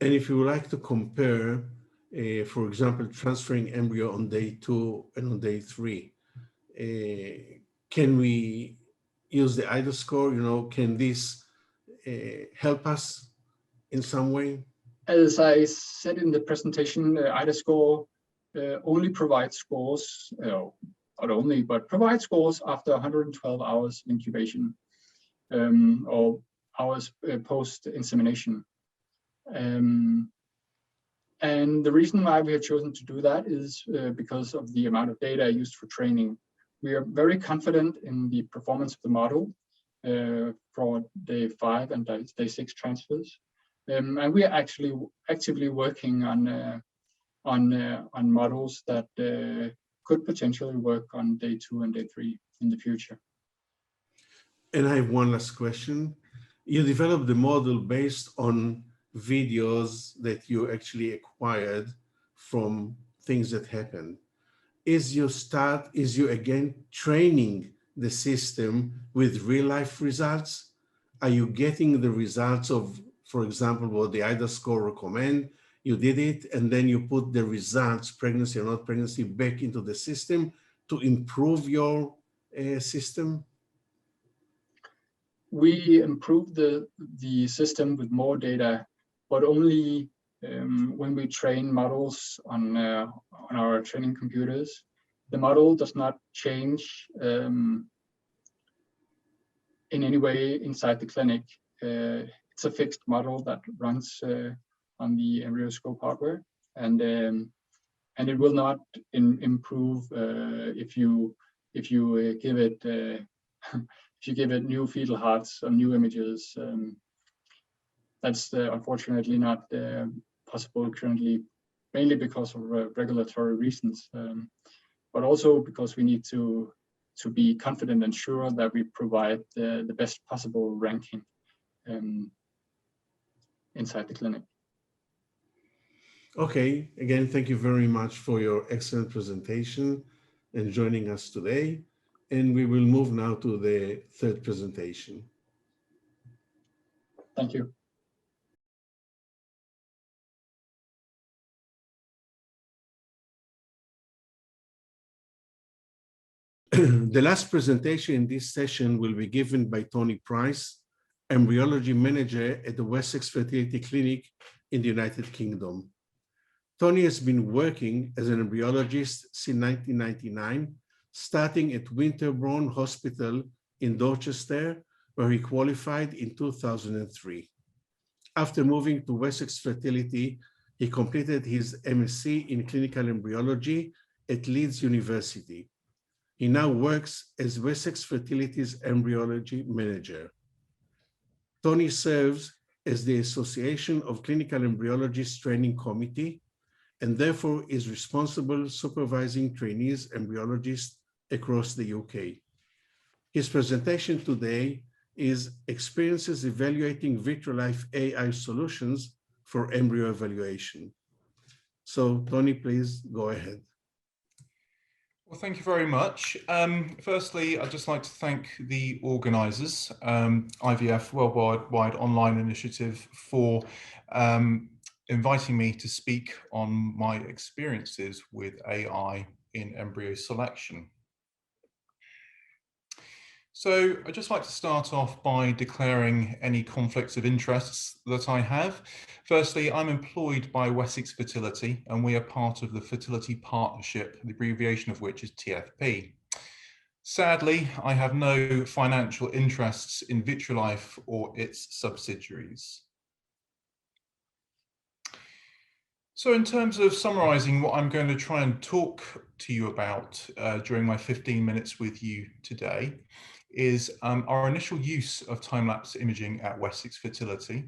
And if you would like to compare, for example, transferring embryo on day 2 and on day 3, can we use the IDA score? You know, can this help us in some way? As I said in the presentation, IDA score only provides scores, not only, but provides scores after 112 hours incubation or hours post-insemination. And the reason why we have chosen to do that is because of the amount of data used for training. We are very confident in the performance of the model for day 5 and day 6 transfers. And we are actually actively working on models that could potentially work on day 2 and day 3 in the future. And I have one last question. You developed the model based on videos that you actually acquired from things that happened. Is you again training the system with real life results? Are you getting the results of, for example, what the IDA score recommend? You did it, and then you put the results, pregnancy or not pregnancy, back into the system to improve your system? We improved the system with more data, but only when we train models on our training computers. The model does not change in any way inside the clinic. It's a fixed model that runs on the EmbryoScope hardware, and it will not improve if you if you give it if you give it new fetal hearts or new images. That's unfortunately not possible currently, mainly because of regulatory reasons, but also because we need to be confident and sure that we provide the best possible ranking inside the clinic. Okay, again, thank you very much for your excellent presentation and joining us today. And we will move now to the third presentation. Thank you. The last presentation in this session will be given by Tony Price, Embryology Manager at the Wessex Fertility Clinic in the United Kingdom. Tony has been working as an embryologist since 1999, starting at Winterbourne Hospital in Dorchester, where he qualified in 2003. After moving to Wessex Fertility, he completed his MSc in clinical embryology at Leeds University. He now works as Wessex Fertility's embryology manager. Tony serves as the Association of Clinical Embryologists Training Committee, and therefore is responsible supervising trainees embryologists across the UK. His presentation today is experiences evaluating Vitrolife AI solutions for embryo evaluation. So Tony, please go ahead. Well, thank you very much. Firstly, I'd just like to thank the organisers, IVF Worldwide Online Initiative, for inviting me to speak on my experiences with AI in embryo selection. So I'd just like to start off by declaring any conflicts of interests that I have. Firstly, I'm employed by Wessex Fertility, and we are part of the Fertility Partnership, the abbreviation of which is TFP. Sadly, I have no financial interests in Vitrolife or its subsidiaries. So in terms of summarising what I'm going to try and talk to you about during my 15 minutes with you today, is our initial use of time-lapse imaging at Wessex Fertility.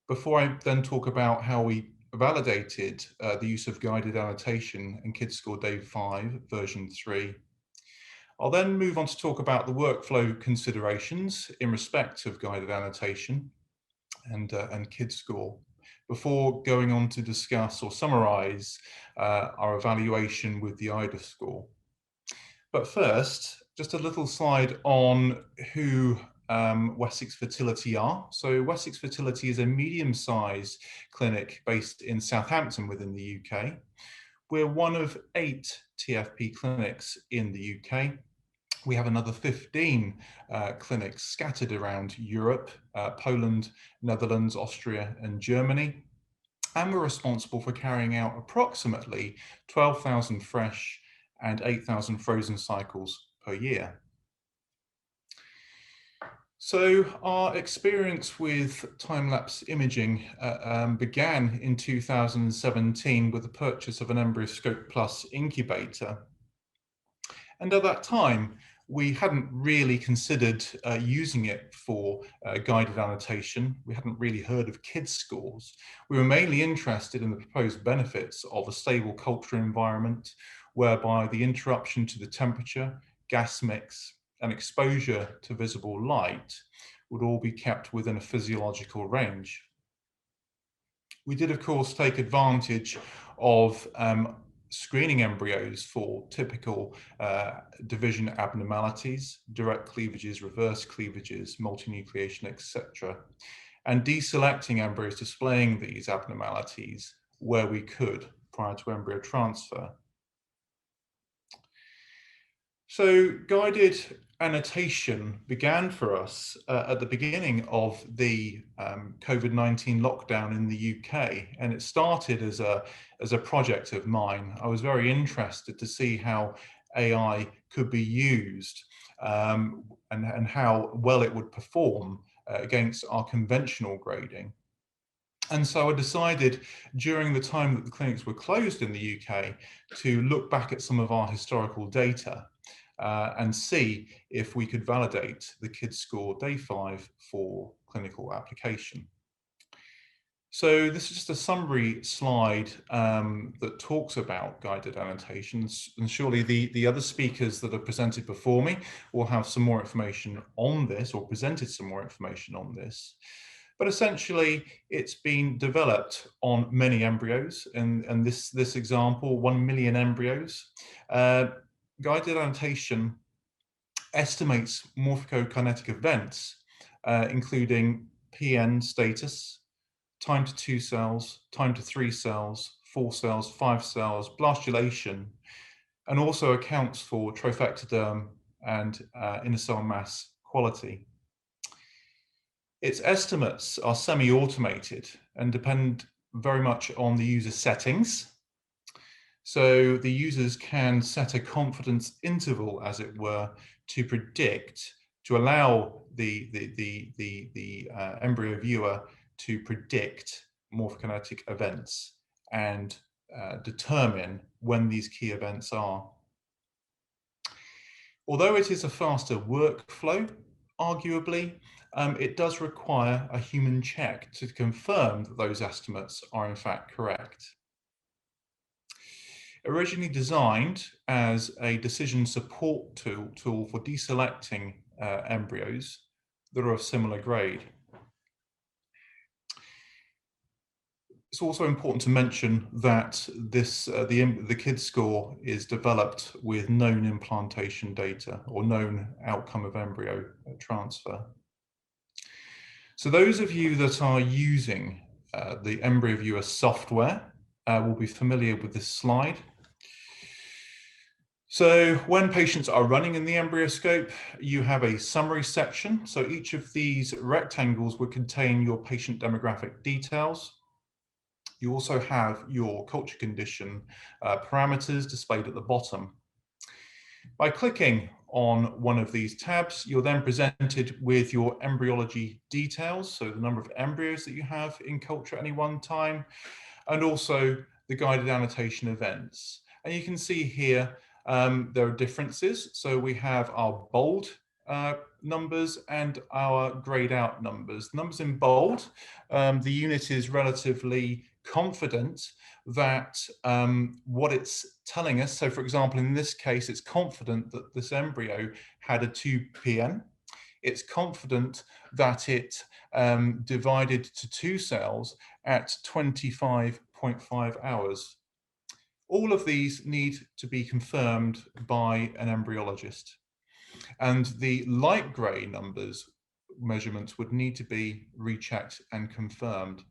Before I then talk about how we validated the use of guided annotation in Kids Score Day 5, version 3. I'll then move on to talk about the workflow considerations in respect of guided annotation and Kids Score, before going on to discuss or summarise our evaluation with the IDA score. But first, just a little slide on who Wessex Fertility are. So Wessex Fertility is a medium-sized clinic based in Southampton within the UK. We're one of 8 TFP clinics in the UK. We have another 15 clinics scattered around Europe, Poland, Netherlands, Austria, and Germany. And we're responsible for carrying out approximately 12,000 fresh and 8,000 frozen cycles per year. So our experience with time-lapse imaging began in 2017 with the purchase of an EmbryoScope Plus incubator. And at that time, we hadn't really considered using it for guided annotation. We hadn't really heard of kids scores. We were mainly interested in the proposed benefits of a stable culture environment, whereby the interruption to the temperature, gas mix, and exposure to visible light would all be kept within a physiological range. We did, of course, take advantage of screening embryos for typical division abnormalities, direct cleavages, reverse cleavages, multinucleation, etc., and deselecting embryos displaying these abnormalities where we could prior to embryo transfer. So guided annotation began for us at the beginning of the COVID-19 lockdown in the UK, and it started as a project of mine. I was very interested to see how AI could be used and how well it would perform against our conventional grading. And so I decided during the time that the clinics were closed in the UK to look back at some of our historical data and see if we could validate the KIDS score day 5 for clinical application. So this is just a summary slide that talks about guided annotations, and surely the other speakers that have presented before me will have some more information on this, or presented some more information on this. But essentially, it's been developed on many embryos, and this example, 1 million embryos. Guided annotation estimates morphokinetic events, including PN status, time to 2 cells, time to 3 cells, 4 cells, 5 cells, blastulation, and also accounts for trophectoderm and inner cell mass quality. Its estimates are semi-automated and depend very much on the user settings. So the users can set a confidence interval, as it were, to predict, to allow the embryo viewer to predict morphokinetic events and determine when these key events are. Although it is a faster workflow, arguably, it does require a human check to confirm that those estimates are in fact correct. Originally designed as a decision support tool for deselecting embryos that are of similar grade. It's also important to mention that this the KIDS score is developed with known implantation data or known outcome of embryo transfer. So those of you that are using the embryo viewer software will be familiar with this slide. So when patients are running in the embryoscope, you have a summary section. So each of these rectangles would contain your patient demographic details. You also have your culture condition parameters displayed at the bottom. By clicking on one of these tabs, you're then presented with your embryology details, so the number of embryos that you have in culture at any one time, and also the guided annotation events. And you can see here there are differences. So we have our bold numbers and our grayed out numbers. Numbers in bold, the unit is relatively confident that what it's telling us, so for example, in this case, it's confident that this embryo had a 2 PN. It's confident that it divided to 2 cells at 25.5 hours. All of these need to be confirmed by an embryologist. And the light grey numbers measurements would need to be rechecked and confirmed.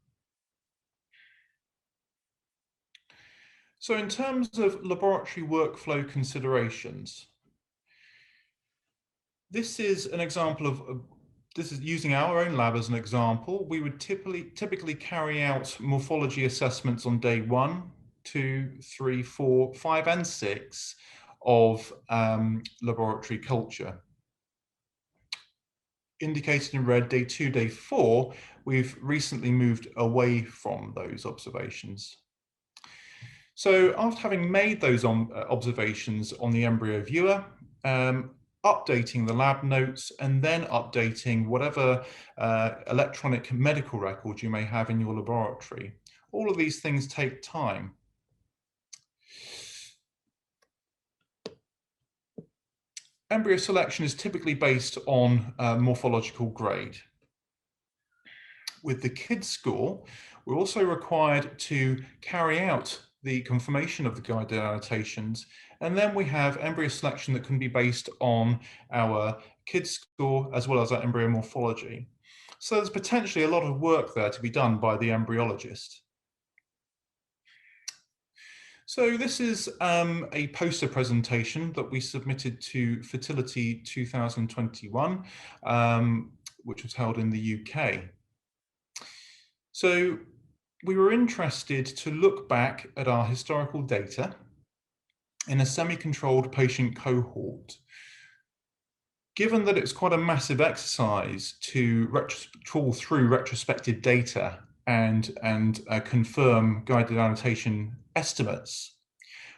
So in terms of laboratory workflow considerations, this is an example of, this is using our own lab as an example. We would typically carry out morphology assessments on day 1, 2, 3, 4, 5, and 6 of laboratory culture. Indicated in red, day 2, day 4, we've recently moved away from those observations. So after having made those observations on the embryo viewer, updating the lab notes, and then updating whatever electronic medical records you may have in your laboratory. All of these things take time. Embryo selection is typically based on morphological grade. With the KIDS score, we're also required to carry out the confirmation of the guided annotations, and then we have embryo selection that can be based on our KIDS score as well as our embryo morphology. So there's potentially a lot of work there to be done by the embryologist. So this is a poster presentation that we submitted to Fertility 2021, which was held in the UK. So we were interested to look back at our historical data in a semi-controlled patient cohort. Given that it's quite a massive exercise to trawl through retrospective data and confirm guided annotation estimates,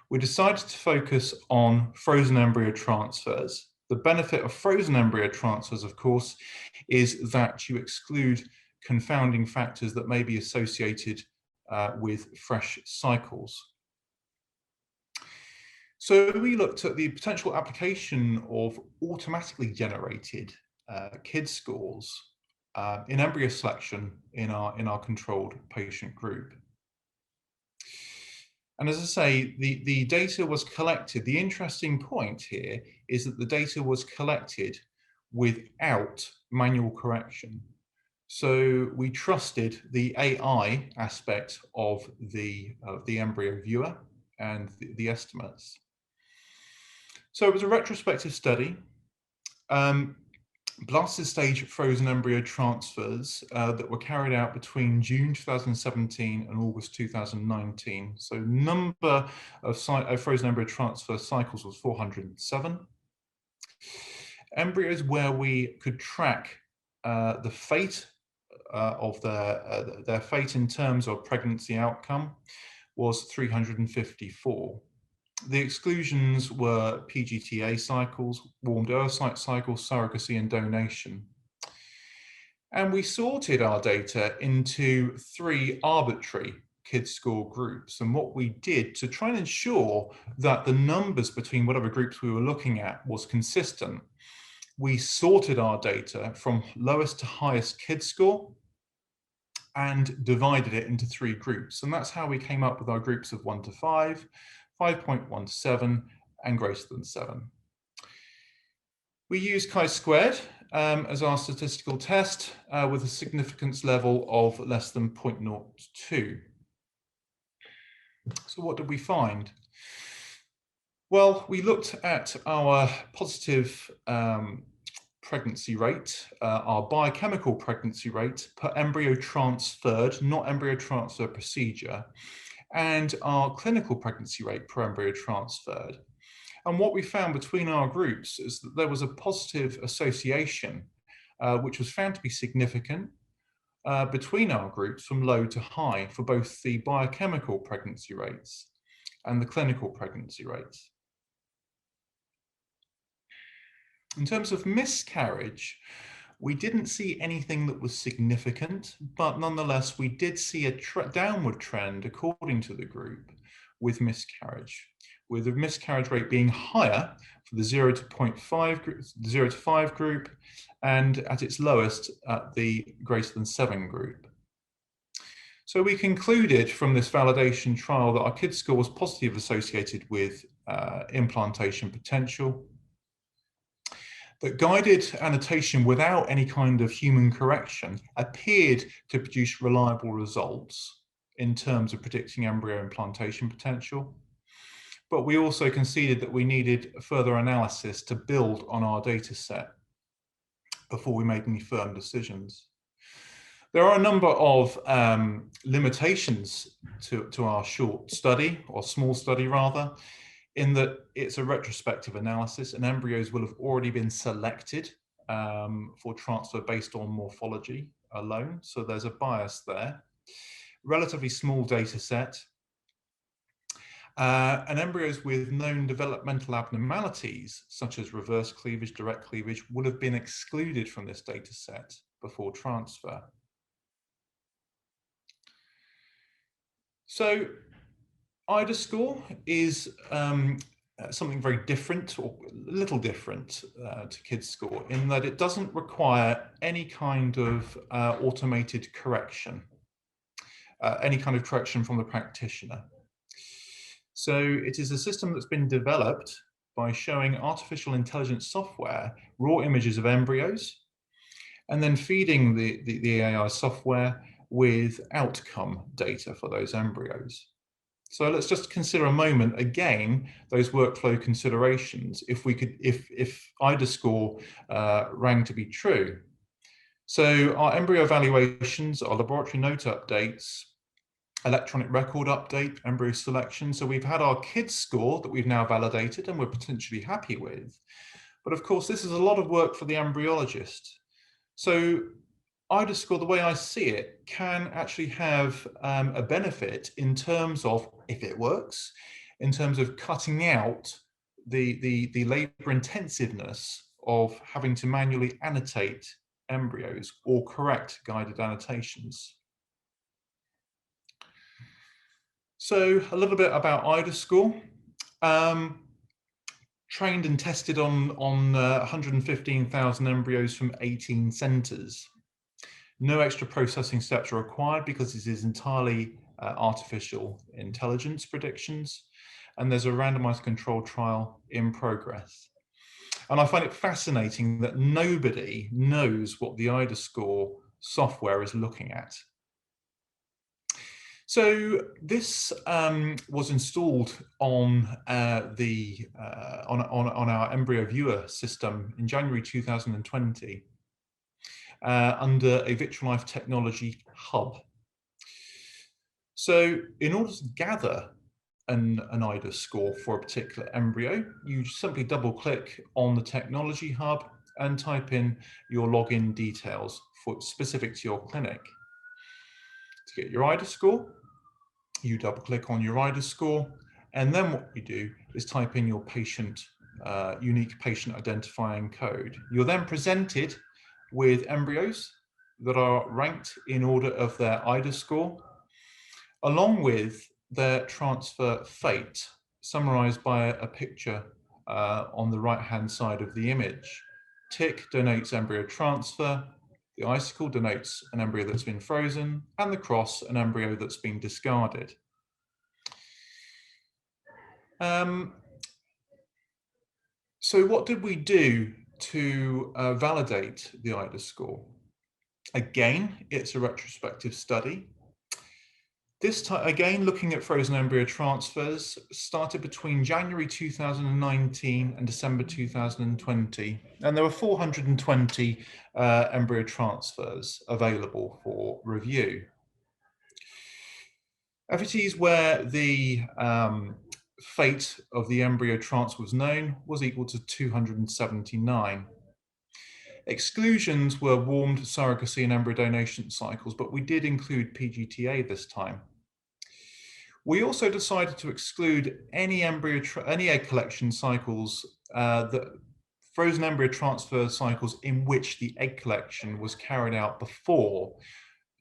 we decided to focus on frozen embryo transfers. The benefit of frozen embryo transfers, of course, is that you exclude confounding factors that may be associated with fresh cycles. So we looked at the potential application of automatically generated KID scores in embryo selection in our controlled patient group. And as I say, the data was collected. The interesting point here is that the data was collected without manual correction. So we trusted the AI aspect of the embryo viewer and the estimates. So it was a retrospective study. Blasted stage frozen embryo transfers that were carried out between June 2017 and August 2019. So number of frozen embryo transfer cycles was 407. Embryos where we could track the fate of their fate in terms of pregnancy outcome was 354. The exclusions were PGTA cycles, warmed oocyte cycles, surrogacy and donation. And we sorted our data into 3 arbitrary KID score groups. And what we did to try and ensure that the numbers between whatever groups we were looking at was consistent, we sorted our data from lowest to highest KID score and divided it into 3 groups. And that's how we came up with our groups of 1 to 5, 5.1 to 7, and greater than 7. We use chi-squared as our statistical test with a significance level of less than 0.02. So what did we find? Well, we looked at our positive pregnancy rate, our biochemical pregnancy rate per embryo transferred, not embryo transfer procedure, and our clinical pregnancy rate per embryo transferred. And what we found between our groups is that there was a positive association, which was found to be significant between our groups from low to high for both the biochemical pregnancy rates and the clinical pregnancy rates. In terms of miscarriage, we didn't see anything that was significant, but nonetheless, we did see a downward trend according to the group with miscarriage, with the miscarriage rate being higher for the 0 to 0.5 group, 0 to 5 group, and at its lowest at the greater than 7 group. So we concluded from this validation trial that our KID score was positively associated with implantation potential, that guided annotation without any kind of human correction appeared to produce reliable results in terms of predicting embryo implantation potential. But we also conceded that we needed further analysis to build on our data set before we made any firm decisions. There are a number of limitations to our short study, or small study rather, in that it's a retrospective analysis and embryos will have already been selected for transfer based on morphology alone. So there's a bias there. Relatively small data set. And embryos with known developmental abnormalities, such as reverse cleavage, direct cleavage, would have been excluded from this data set before transfer. So IDA score is something very different, or a little different to KID score, in that it doesn't require any kind of automated correction, any kind of correction from the practitioner. So it is a system that's been developed by showing artificial intelligence software raw images of embryos, and then feeding the AI software with outcome data for those embryos. So let's just consider a moment again those workflow considerations if IDA score rang to be true. So our embryo evaluations, our laboratory note updates, electronic record update, embryo selection. So we've had our KID score that we've now validated and we're potentially happy with. But of course, this is a lot of work for the embryologist. So IDA score, the way I see it, can actually have a benefit in terms of, if it works, in terms of cutting out the labor intensiveness of having to manually annotate embryos or correct guided annotations. So a little bit about IDA score. Trained and tested on 115,000 embryos from 18 centres. No extra processing steps are required because this is entirely artificial intelligence predictions, and there's a randomised controlled trial in progress. And I find it fascinating that nobody knows what the IDA score software is looking at. So this was installed on our embryo viewer system in January 2020 under a Vitrolife technology hub. So in order to gather an IDA score for a particular embryo, you simply double click on the technology hub and type in your login details specific to your clinic. To get your IDA score, you double click on your IDA score, and then what you do is type in your unique patient identifying code. You're then presented with embryos that are ranked in order of their IDA score, along with their transfer fate, summarized by a picture on the right-hand side of the image. Tick denotes embryo transfer, the icicle denotes an embryo that's been frozen, and the cross an embryo that's been discarded. So what did we do to validate the IDA score? Again, it's a retrospective study. This time, again, looking at frozen embryo transfers, started between January 2019 and December 2020, and there were 420 embryo transfers available for review. FETs where the fate of the embryo transfer was known was equal to 279. Exclusions were warmed surrogacy and embryo donation cycles, but we did include PGTA this time. We also decided to exclude any egg collection cycles, frozen embryo transfer cycles in which the egg collection was carried out before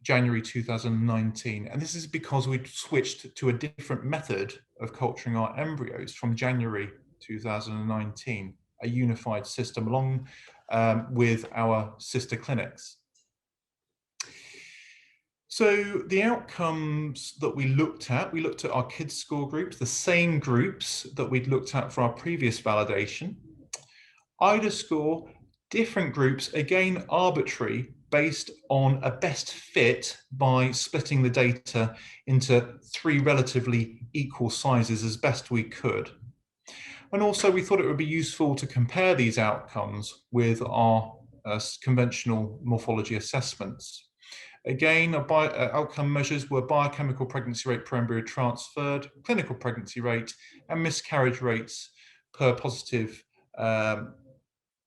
January 2019. And this is because we'd switched to a different method of culturing our embryos from January 2019, a unified system along with our sister clinics. So the outcomes that we looked at our kids score groups, the same groups that we'd looked at for our previous validation. IDA score, different groups, again arbitrary, based on a best fit by splitting the data into 3 relatively equal sizes as best we could. And also we thought it would be useful to compare these outcomes with our conventional morphology assessments. Again, outcome measures were biochemical pregnancy rate per embryo transferred, clinical pregnancy rate, and miscarriage rates per positive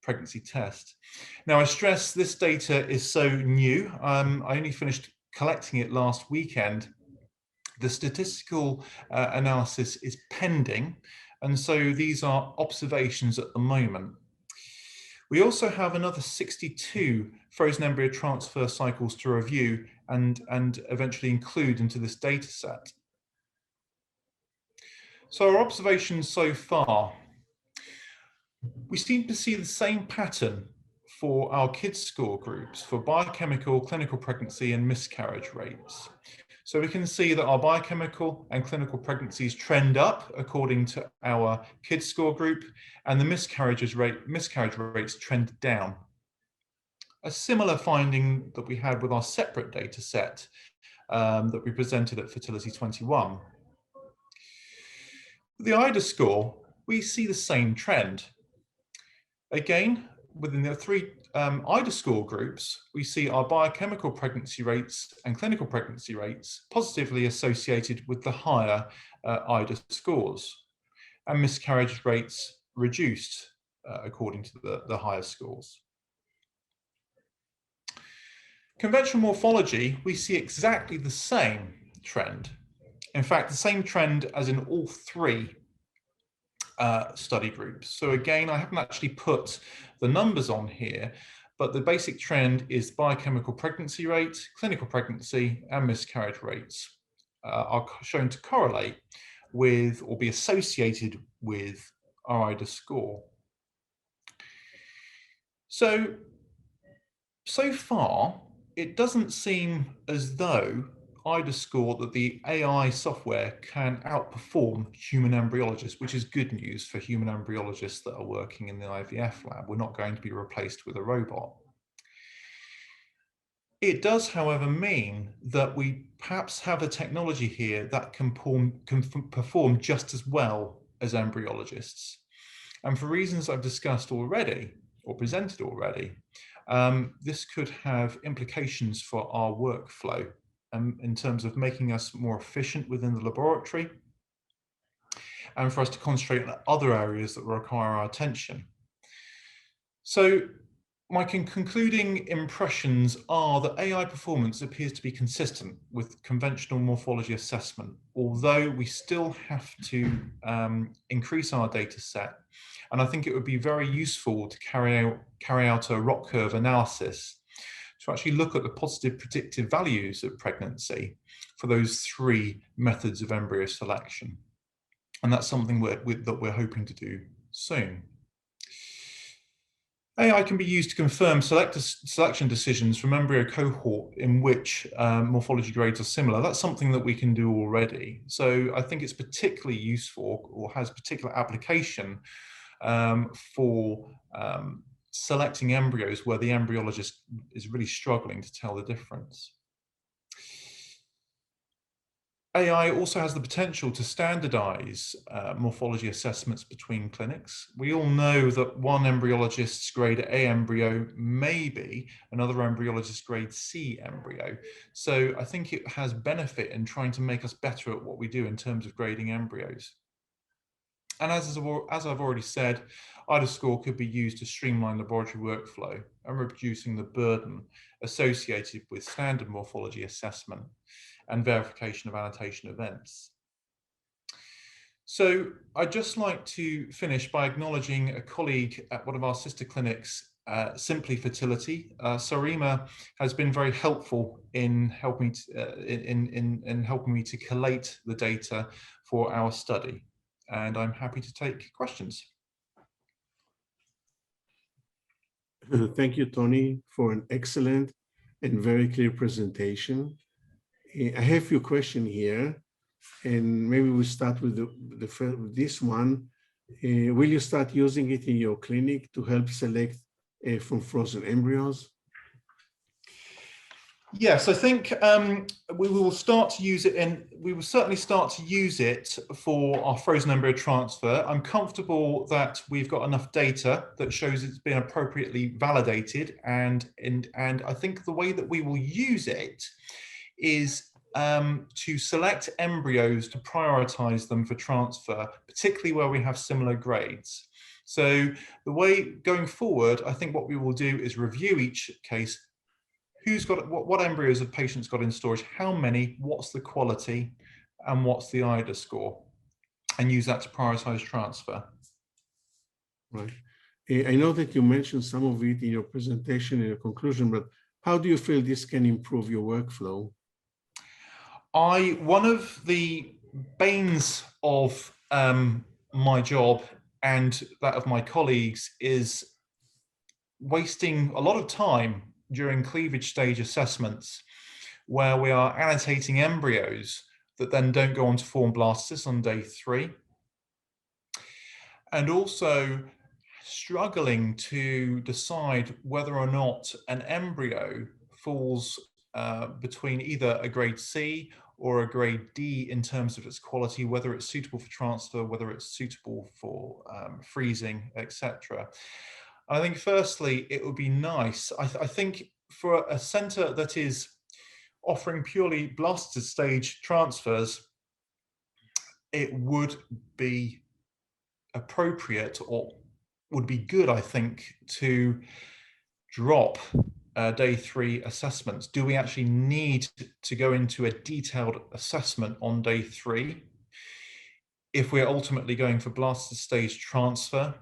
pregnancy test. Now, I stress this data is so new. I only finished collecting it last weekend. The statistical analysis is pending, and so these are observations at the moment. We also have another 62 frozen embryo transfer cycles to review and eventually include into this data set. So our observations so far, we seem to see the same pattern for our kids score groups for biochemical, clinical pregnancy and miscarriage rates. So we can see that our biochemical and clinical pregnancies trend up according to our kids score group, and the miscarriage rates trend down. A similar finding that we had with our separate data set that we presented at Fertility 21. With the IDA score, we see the same trend. Again, within the 3 IDA score groups, we see our biochemical pregnancy rates and clinical pregnancy rates positively associated with the higher IDA scores, and miscarriage rates reduced according to the higher scores. Conventional morphology, we see exactly the same trend. In fact, the same trend as in all three study groups. So again, I haven't actually put the numbers on here, but the basic trend is biochemical pregnancy rate, clinical pregnancy, and miscarriage rates are shown to correlate with or be associated with our IDA score. So far, it doesn't seem as though IDA score that the AI software can outperform human embryologists, which is good news for human embryologists that are working in the IVF lab. We're not going to be replaced with a robot. It does, however, mean that we perhaps have a technology here that can perform just as well as embryologists. And for reasons I've discussed already, or presented already, this could have implications for our workflow in terms of making us more efficient within the laboratory and for us to concentrate on other areas that require our attention. So my concluding impressions are that AI performance appears to be consistent with conventional morphology assessment, although we still have to increase our data set. And I think it would be very useful to carry out a ROC curve analysis to actually look at the positive predictive values of pregnancy for those three methods of embryo selection. And that's something that we're hoping to do soon. AI can be used to confirm selection decisions from embryo cohort in which morphology grades are similar. That's something that we can do already. So I think it's particularly useful or has particular application for selecting embryos where the embryologist is really struggling to tell the difference. AI also has the potential to standardize morphology assessments between clinics. We all know that one embryologist's grade A embryo may be another embryologist's grade C embryo. So I think it has benefit in trying to make us better at what we do in terms of grading embryos. And as I've already said, IDA score could be used to streamline laboratory workflow and reducing the burden associated with standard morphology assessment and verification of annotation events. So I'd just like to finish by acknowledging a colleague at one of our sister clinics, Simply Fertility. Sarima has been very helpful in helping me to collate the data for our study. And I'm happy to take questions. Thank you, Tony, for an excellent and very clear presentation. I have a few questions here, and maybe we'll start with this one. Will you start using it in your clinic to help select from frozen embryos? Yes, I think we will start to use it we will certainly start to use it for our frozen embryo transfer. I'm comfortable that we've got enough data that shows it's been appropriately validated, and I think the way that we will use it is to select embryos to prioritize them for transfer, particularly where we have similar grades. So the way going forward, I think what we will do is review each case. Who's got what embryos have patients got in storage, how many, what's the quality, and what's the IDA score, and use that to prioritize transfer. Right. I know that you mentioned some of it in your presentation, in your conclusion, but how do you feel this can improve your workflow? One of the banes of my job and that of my colleagues is wasting a lot of time during cleavage stage assessments where we are annotating embryos that then don't go on to form blastocysts on day 3. And also struggling to decide whether or not an embryo falls between either a grade C or a grade D in terms of its quality, whether it's suitable for transfer, whether it's suitable for freezing, etc. I think firstly, it would be nice, I think for a center that is offering purely blastocyst stage transfers, it would be appropriate or would be good, I think, to drop day 3 assessments? Do we actually need to go into a detailed assessment on day 3 if we're ultimately going for blaster stage transfer,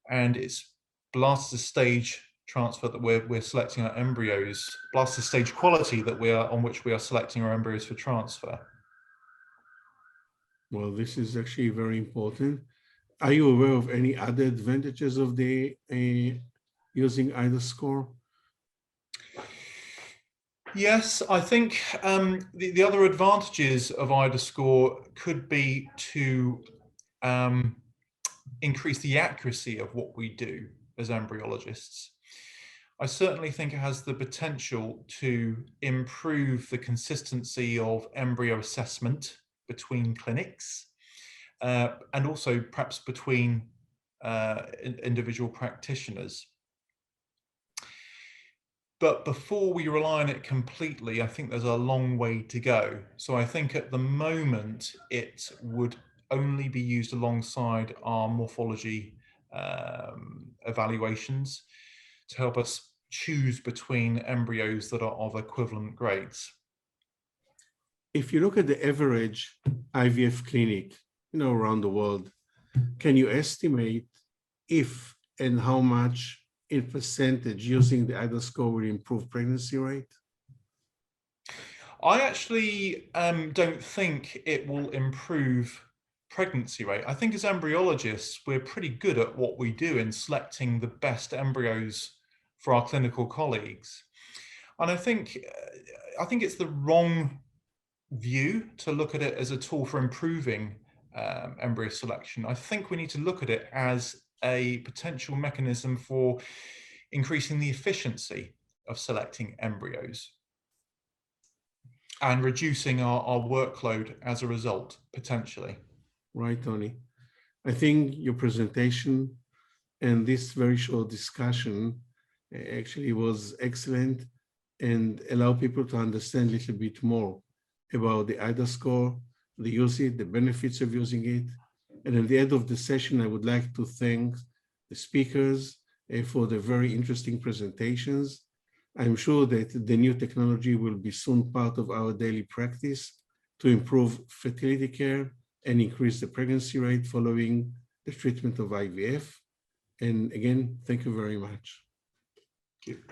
and it's blaster stage transfer that we're selecting our embryos, blaster stage quality that on which we are selecting our embryos for transfer? Well, this is actually very important. Are you aware of any other advantages of the using IDA score? Yes, I think the other advantages of IDA score could be to increase the accuracy of what we do as embryologists. I certainly think it has the potential to improve the consistency of embryo assessment between clinics, and also perhaps between individual practitioners. But before we rely on it completely, I think there's a long way to go. So I think at the moment, it would only be used alongside our morphology evaluations to help us choose between embryos that are of equivalent grades. If you look at the average IVF clinic, around the world, can you estimate if and how much in percentage using the IDA score will improve pregnancy rate? I actually don't think it will improve pregnancy rate. I think as embryologists, we're pretty good at what we do in selecting the best embryos for our clinical colleagues. And I think it's the wrong view to look at it as a tool for improving embryo selection. I think we need to look at it as a potential mechanism for increasing the efficiency of selecting embryos and reducing our workload as a result, potentially. Right, Tony. I think your presentation and this very short discussion actually was excellent and allow people to understand a little bit more about the IDA score, the usage, the benefits of using it. And at the end of the session, I would like to thank the speakers for the very interesting presentations. I'm sure that the new technology will be soon part of our daily practice to improve fertility care and increase the pregnancy rate following the treatment of IVF. And again, thank you very much. Thank you.